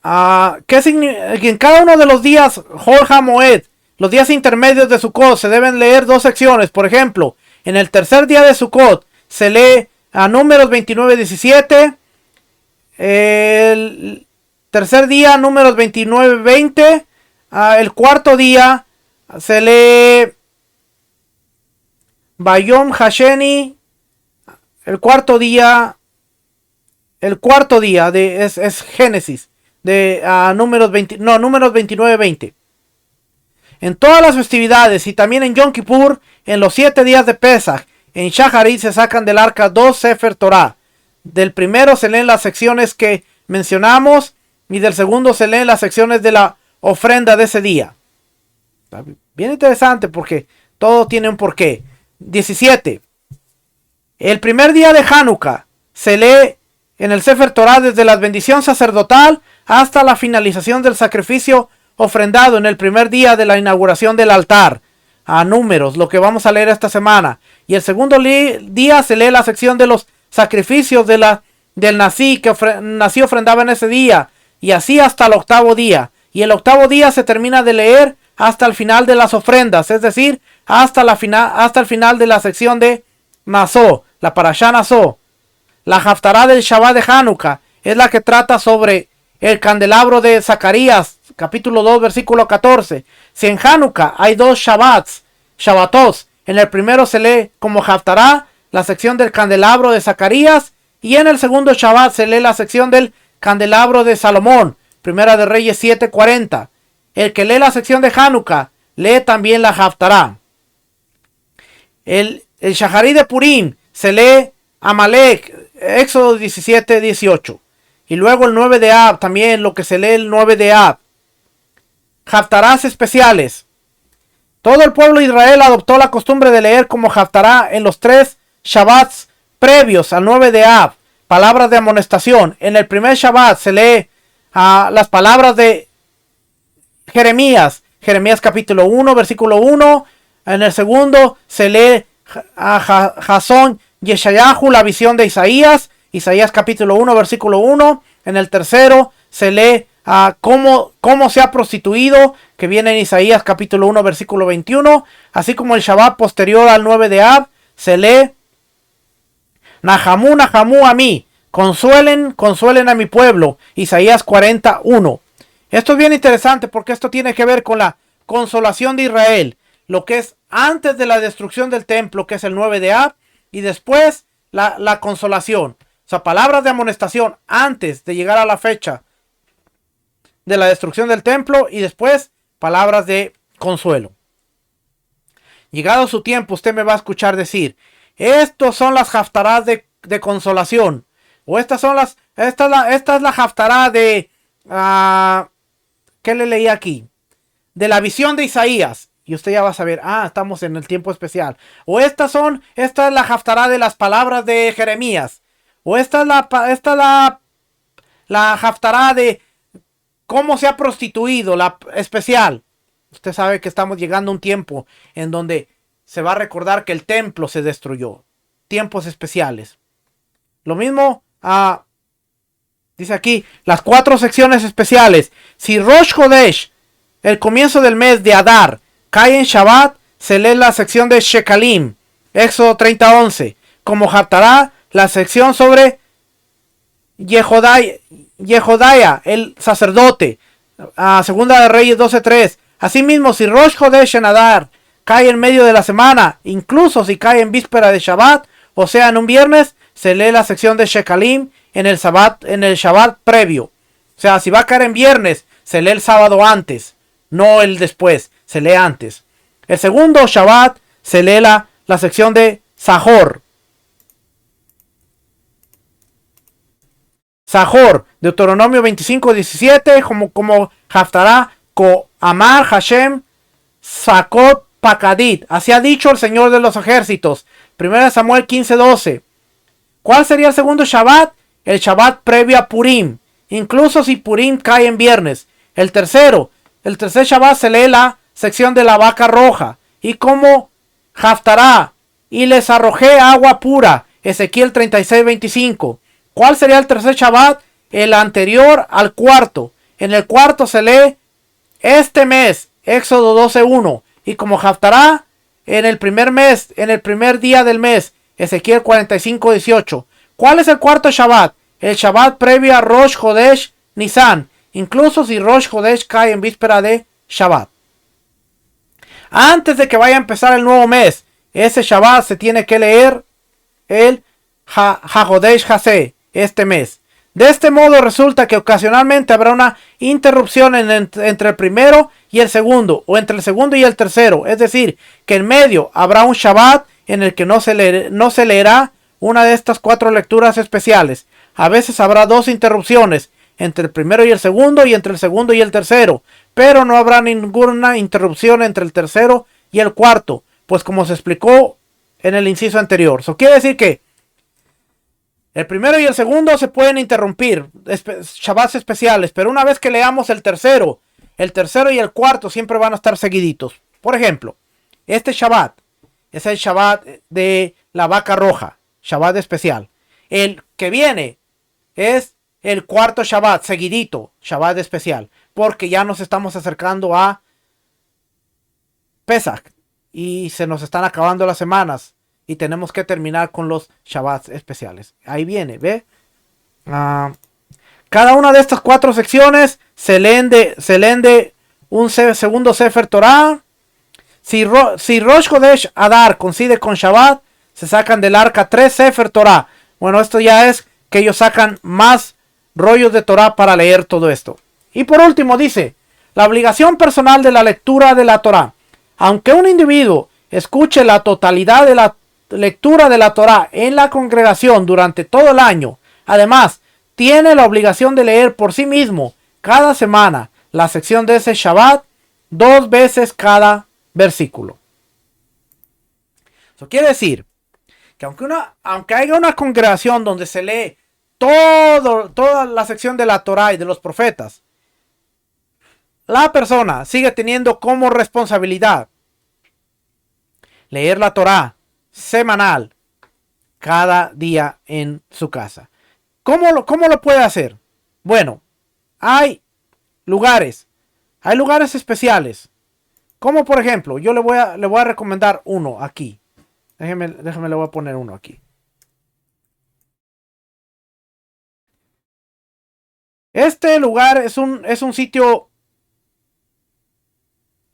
En cada uno de los días Hol HaMoed, los días intermedios de Sukkot, se deben leer 2 secciones. Por ejemplo, en el tercer día de Sukkot se lee Números 29-17. El tercer día Números 29-20. El cuarto día se lee Bayom Hasheni. El cuarto día es Génesis de Números 29-20. En todas las festividades y también en Yom Kippur, en los 7 días de Pesach, en Shacharit se sacan del arca 2 Sefer Torah. Del primero se leen las secciones que mencionamos y del segundo se leen las secciones de la ofrenda de ese día. Bien interesante porque todo tiene un porqué. 17. El primer día de Hanukkah se lee en el Sefer Torah desde la bendición sacerdotal hasta la finalización del sacrificio ofrendado en el primer día de la inauguración del altar. Números, lo que vamos a leer esta semana. Y el segundo día se lee la sección de los sacrificios del nací que nací ofrendaba en ese día. Y así hasta el octavo día. Y el octavo día se termina de leer hasta el final de las ofrendas, es decir, hasta el final de la sección de Nazó, la Parashá Nazó. La Haftará del Shabbat de Hanukkah es la que trata sobre el candelabro de Zacarías, capítulo 2, versículo 14. Si en Hanukkah hay 2 Shabbatos, en el primero se lee como Haftará la sección del candelabro de Zacarías, y en el segundo Shabbat se lee la sección del candelabro de Salomón, Primera de Reyes 7:40. El que lee la sección de Hanukkah lee también la Haftará. El Shacharit de Purim se lee Amalek, Éxodo 17:18. Y luego el 9 de Ab, también lo que se lee el 9 de Ab. Haftarás especiales. Todo el pueblo de Israel adoptó la costumbre de leer como Haftará en los 3 Shabbats previos al 9 de Av, palabras de amonestación. En el primer Shabbat se lee las palabras de Jeremías, Jeremías capítulo 1, versículo 1. En el segundo se lee a Jasón Yeshayahu, la visión de Isaías, Isaías capítulo 1, versículo 1. En el tercero se lee a cómo se ha prostituido, que viene en Isaías capítulo 1, versículo 21. Así como el Shabbat posterior al 9 de Av se lee Nahamú, Nahamú a mí, consuelen, consuelen a mi pueblo, Isaías 41. Esto es bien interesante porque esto tiene que ver con la consolación de Israel, lo que es antes de la destrucción del templo, que es el 9 de Av, y después la consolación. O sea, palabras de amonestación antes de llegar a la fecha de la destrucción del templo y después palabras de consuelo. Llegado su tiempo, usted me va a escuchar decir, estos son las haftarás de consolación, o esta es la haftará de ¿qué le leí aquí? De la visión de Isaías. Y usted ya va a saber, estamos en el tiempo especial. O esta es la haftará de las palabras de Jeremías. O esta es la haftará de cómo se ha prostituido, la especial. Usted sabe que estamos llegando a un tiempo en donde se va a recordar que el templo se destruyó. Tiempos especiales. Lo mismo dice aquí, las 4 secciones especiales. Si Rosh Chodesh, el comienzo del mes de Adar, cae en Shabbat, se lee la sección de Shekalim, Éxodo 30:11. Como Haftará, la sección sobre Yehodaya, el sacerdote, Segunda de Reyes 12:3. Asimismo, si Rosh Chodesh en Adar cae en medio de la semana, incluso si cae en víspera de Shabbat, o sea en un viernes, se lee la sección de Shekalim en el Shabbat previo. O sea, si va a caer en viernes, se lee el sábado antes, no el después, se lee antes. El segundo Shabbat se lee la sección de Sahor. Sahor, Deuteronomio 25:17, como Haftará, Ko Amar Hashem, Sakot Pakadit. Así ha dicho el Señor de los ejércitos. 1 Samuel 15:12. ¿Cuál sería el segundo Shabbat? El Shabbat previo a Purim. Incluso si Purim cae en viernes. El tercer Shabbat se lee la sección de la vaca roja. Y como Haftará, y les arrojé agua pura. Ezequiel 36:25. ¿Cuál sería el tercer Shabbat? El anterior al cuarto. En el cuarto se lee este mes, Éxodo 12:1. Y como Haftará, en el primer mes, en el primer día del mes, Ezequiel 45:18. ¿Cuál es el cuarto Shabbat? El Shabbat previo a Rosh Chodesh Nisan, incluso si Rosh Chodesh cae en víspera de Shabbat. Antes de que vaya a empezar el nuevo mes, ese Shabbat se tiene que leer el HaJodesh Haseh, este mes. De este modo resulta que ocasionalmente habrá una interrupción entre el primero y el segundo, o entre el segundo y el tercero. Es decir, que en medio habrá un Shabbat en el que no se leerá una de estas 4 lecturas especiales. A veces habrá 2 interrupciones, entre el primero y el segundo, y entre el segundo y el tercero. Pero no habrá ninguna interrupción entre el tercero y el cuarto, pues como se explicó en el inciso anterior. Eso quiere decir que el primero y el segundo se pueden interrumpir, Shabbats especiales, pero una vez que leamos el tercero y el cuarto siempre van a estar seguiditos. Por ejemplo, este Shabbat es el Shabbat de la vaca roja, Shabbat especial. El que viene es el cuarto Shabbat, seguidito, Shabbat especial, porque ya nos estamos acercando a Pesach y se nos están acabando las semanas. Y tenemos que terminar con los Shabbats especiales. Ahí viene, ¿ve? Cada una de estas 4 secciones se leen de un segundo Sefer Torah. Si Rosh Chodesh Adar coincide con Shabbat, se sacan del arca 3 Sefer Torah. Bueno, esto ya es que ellos sacan más rollos de Torah para leer todo esto. Y por último dice, la obligación personal de la lectura de la Torah. Aunque un individuo escuche la totalidad de la lectura de la Torah en la congregación durante todo el año, además tiene la obligación de leer por sí mismo cada semana la sección de ese Shabbat 2 veces cada versículo. Eso quiere decir que aunque haya una congregación donde se lee toda la sección de la Torá y de los profetas, la persona sigue teniendo como responsabilidad leer la Torá semanal cada día en su casa. ¿Cómo lo puede hacer? Bueno, hay lugares especiales. Como por ejemplo, yo le voy a recomendar uno aquí. Déjeme, le voy a poner uno aquí. Este lugar es un sitio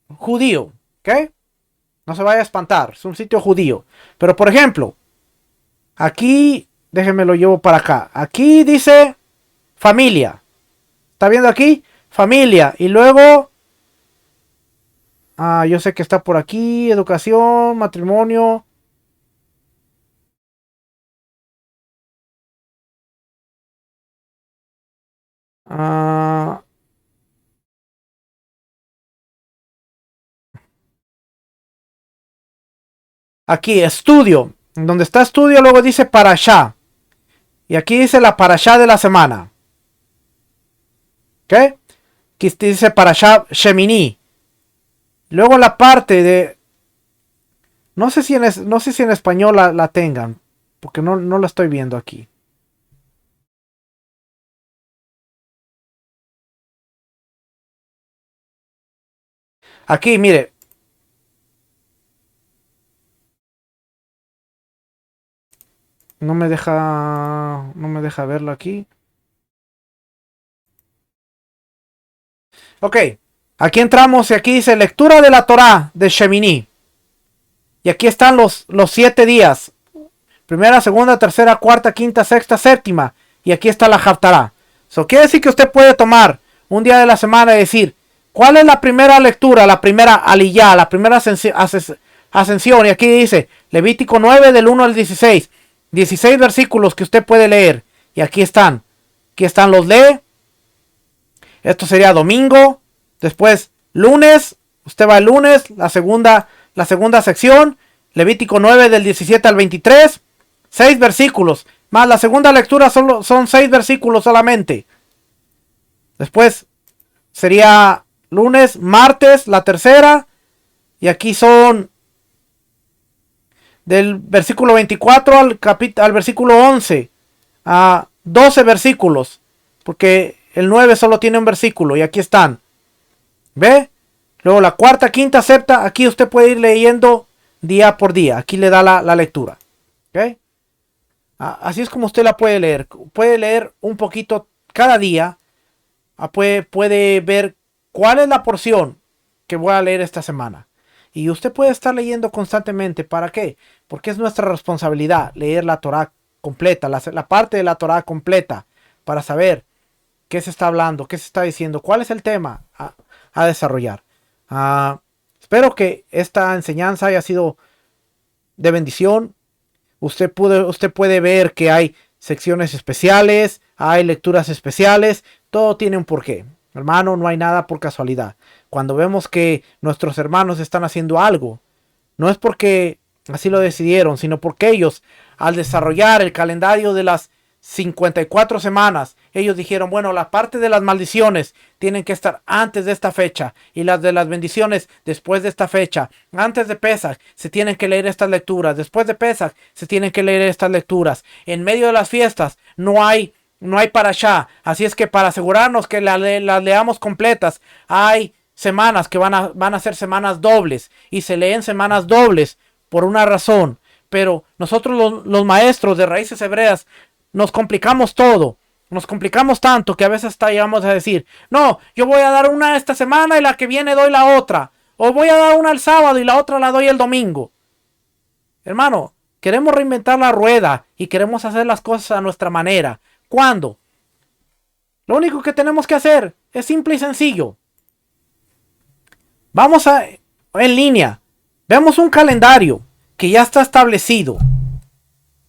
judío, ¿ok? No se vaya a espantar, es un sitio judío. Pero por ejemplo, aquí, déjenme lo llevo para acá. Aquí dice familia. ¿Está viendo aquí? Familia. Y luego, yo sé que está por aquí, educación, matrimonio. Aquí, estudio. Donde está estudio, luego dice parashá. Y aquí dice la parashá de la semana. ¿Ok? Aquí dice parashá Shemini. Luego la parte de... No sé si en español la tengan. Porque no la estoy viendo aquí. Aquí, mire. No me deja verlo aquí. Ok. Aquí entramos y aquí dice lectura de la Torá de Shemini. Y aquí están los 7 días. Primera, segunda, tercera, cuarta, quinta, sexta, séptima. Y aquí está la Haftará. Eso quiere decir que usted puede tomar un día de la semana y decir, ¿cuál es la primera lectura? La primera aliyá, la primera ascensión. Y aquí dice, Levítico 9 del 1 al 16. 16 versículos que usted puede leer. Y aquí están. Aquí están, los lee. Esto sería domingo. Después, lunes. Usted va el lunes, la segunda sección. Levítico 9 del 17 al 23. 6 versículos. Más la segunda lectura son 6 versículos solamente. Después sería lunes, martes, la tercera. Y aquí son del versículo 24 al versículo 11. A 12 versículos. Porque el 9 solo tiene un versículo. Y aquí están. ¿Ve? Luego la cuarta, quinta, sexta. Aquí usted puede ir leyendo día por día. Aquí le da la lectura. ¿Ok? Así es como usted la puede leer. Puede leer un poquito cada día. Puede ver cuál es la porción que voy a leer esta semana. Y usted puede estar leyendo constantemente. ¿Para qué? Porque es nuestra responsabilidad leer la Torá completa. La parte de la Torá completa. Para saber qué se está hablando, qué se está diciendo, cuál es el tema a desarrollar. Espero que esta enseñanza haya sido de bendición. Usted puede ver que hay secciones especiales, hay lecturas especiales, todo tiene un porqué. Hermano, no hay nada por casualidad. Cuando vemos que nuestros hermanos están haciendo algo, no es porque así lo decidieron, sino porque ellos, al desarrollar el calendario de las 54 semanas, ellos dijeron, bueno, la parte de las maldiciones tienen que estar antes de esta fecha y las de las bendiciones después de esta fecha. Antes de Pesaj se tienen que leer estas lecturas, después de Pesaj se tienen que leer estas lecturas. En medio de las fiestas no hay parashá, así es que para asegurarnos que las leamos completas, hay semanas que van a ser semanas dobles y se leen semanas dobles por una razón. Pero nosotros los maestros de raíces hebreas nos complicamos todo. Nos complicamos tanto que a veces hasta llegamos a decir, no, yo voy a dar una esta semana y la que viene doy la otra. O voy a dar una el sábado y la otra la doy el domingo. Hermano, queremos reinventar la rueda y queremos hacer las cosas a nuestra manera. ¿Cuándo? Lo único que tenemos que hacer es simple y sencillo. Vamos en línea. Vemos un calendario que ya está establecido.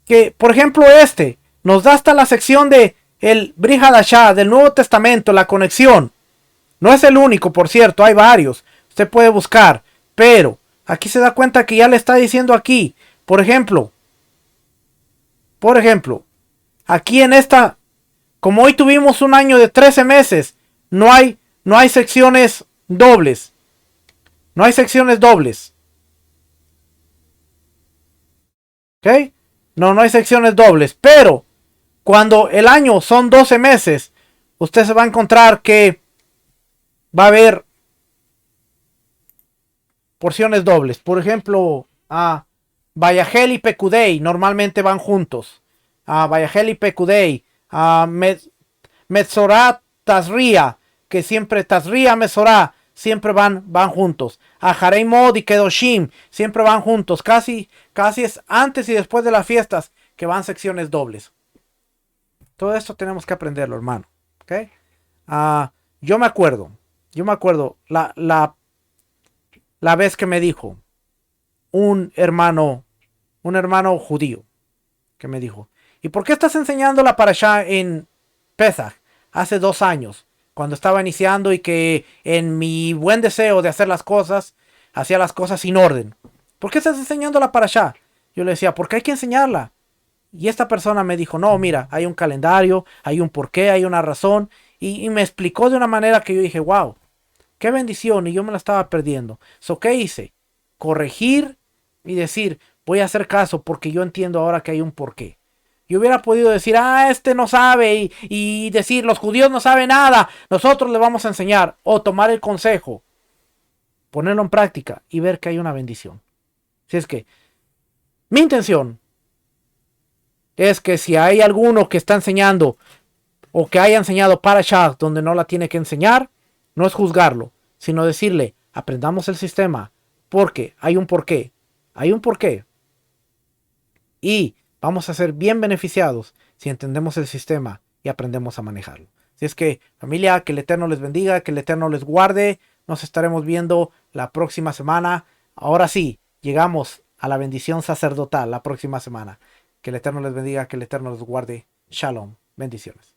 Que, por ejemplo, nos da hasta la sección de el Brit Hadashah del Nuevo Testamento, la conexión. No es el único, por cierto, hay varios. Usted puede buscar, pero aquí se da cuenta que ya le está diciendo aquí. Por ejemplo, aquí en esta, como hoy tuvimos un año de 13 meses, no hay secciones dobles. No hay secciones dobles. ¿Ok? No hay secciones dobles. Pero cuando el año son 12 meses, usted se va a encontrar que va a haber porciones dobles. Por ejemplo, Bayagel y Pecudey normalmente van juntos. Bayagel y Pecudey. Metzorá, Tazria, que siempre Tazria, Metzorá, siempre van juntos. Jarei Mod y Kedoshim siempre van juntos. Casi es antes y después de las fiestas que van secciones dobles. Todo esto tenemos que aprenderlo, hermano. ¿Okay? Yo me acuerdo la vez que me dijo un hermano judío, que me dijo, ¿y por qué estás enseñando la parashá en Pesach hace 2 años, cuando estaba iniciando y que en mi buen deseo de hacer las cosas, hacía las cosas sin orden? ¿Por qué estás enseñando la parashá? Yo le decía, porque hay que enseñarla. Y esta persona me dijo, no, mira, hay un calendario, hay un porqué, hay una razón. Y me explicó de una manera que yo dije, wow, qué bendición, y yo me la estaba perdiendo. ¿Qué hice? Corregir y decir, voy a hacer caso porque yo entiendo ahora que hay un porqué. Yo hubiera podido decir, este no sabe, y decir, los judíos no saben nada, nosotros le vamos a enseñar, o tomar el consejo, ponerlo en práctica y ver que hay una bendición. Si es que mi intención es que si hay alguno que está enseñando o que haya enseñado Parashah donde no la tiene que enseñar, no es juzgarlo, sino decirle, aprendamos el sistema, porque hay un porqué, y vamos a ser bien beneficiados si entendemos el sistema y aprendemos a manejarlo. Así es que, familia, que el Eterno les bendiga, que el Eterno les guarde. Nos estaremos viendo la próxima semana. Ahora sí, llegamos a la bendición sacerdotal la próxima semana. Que el Eterno les bendiga, que el Eterno les guarde. Shalom. Bendiciones.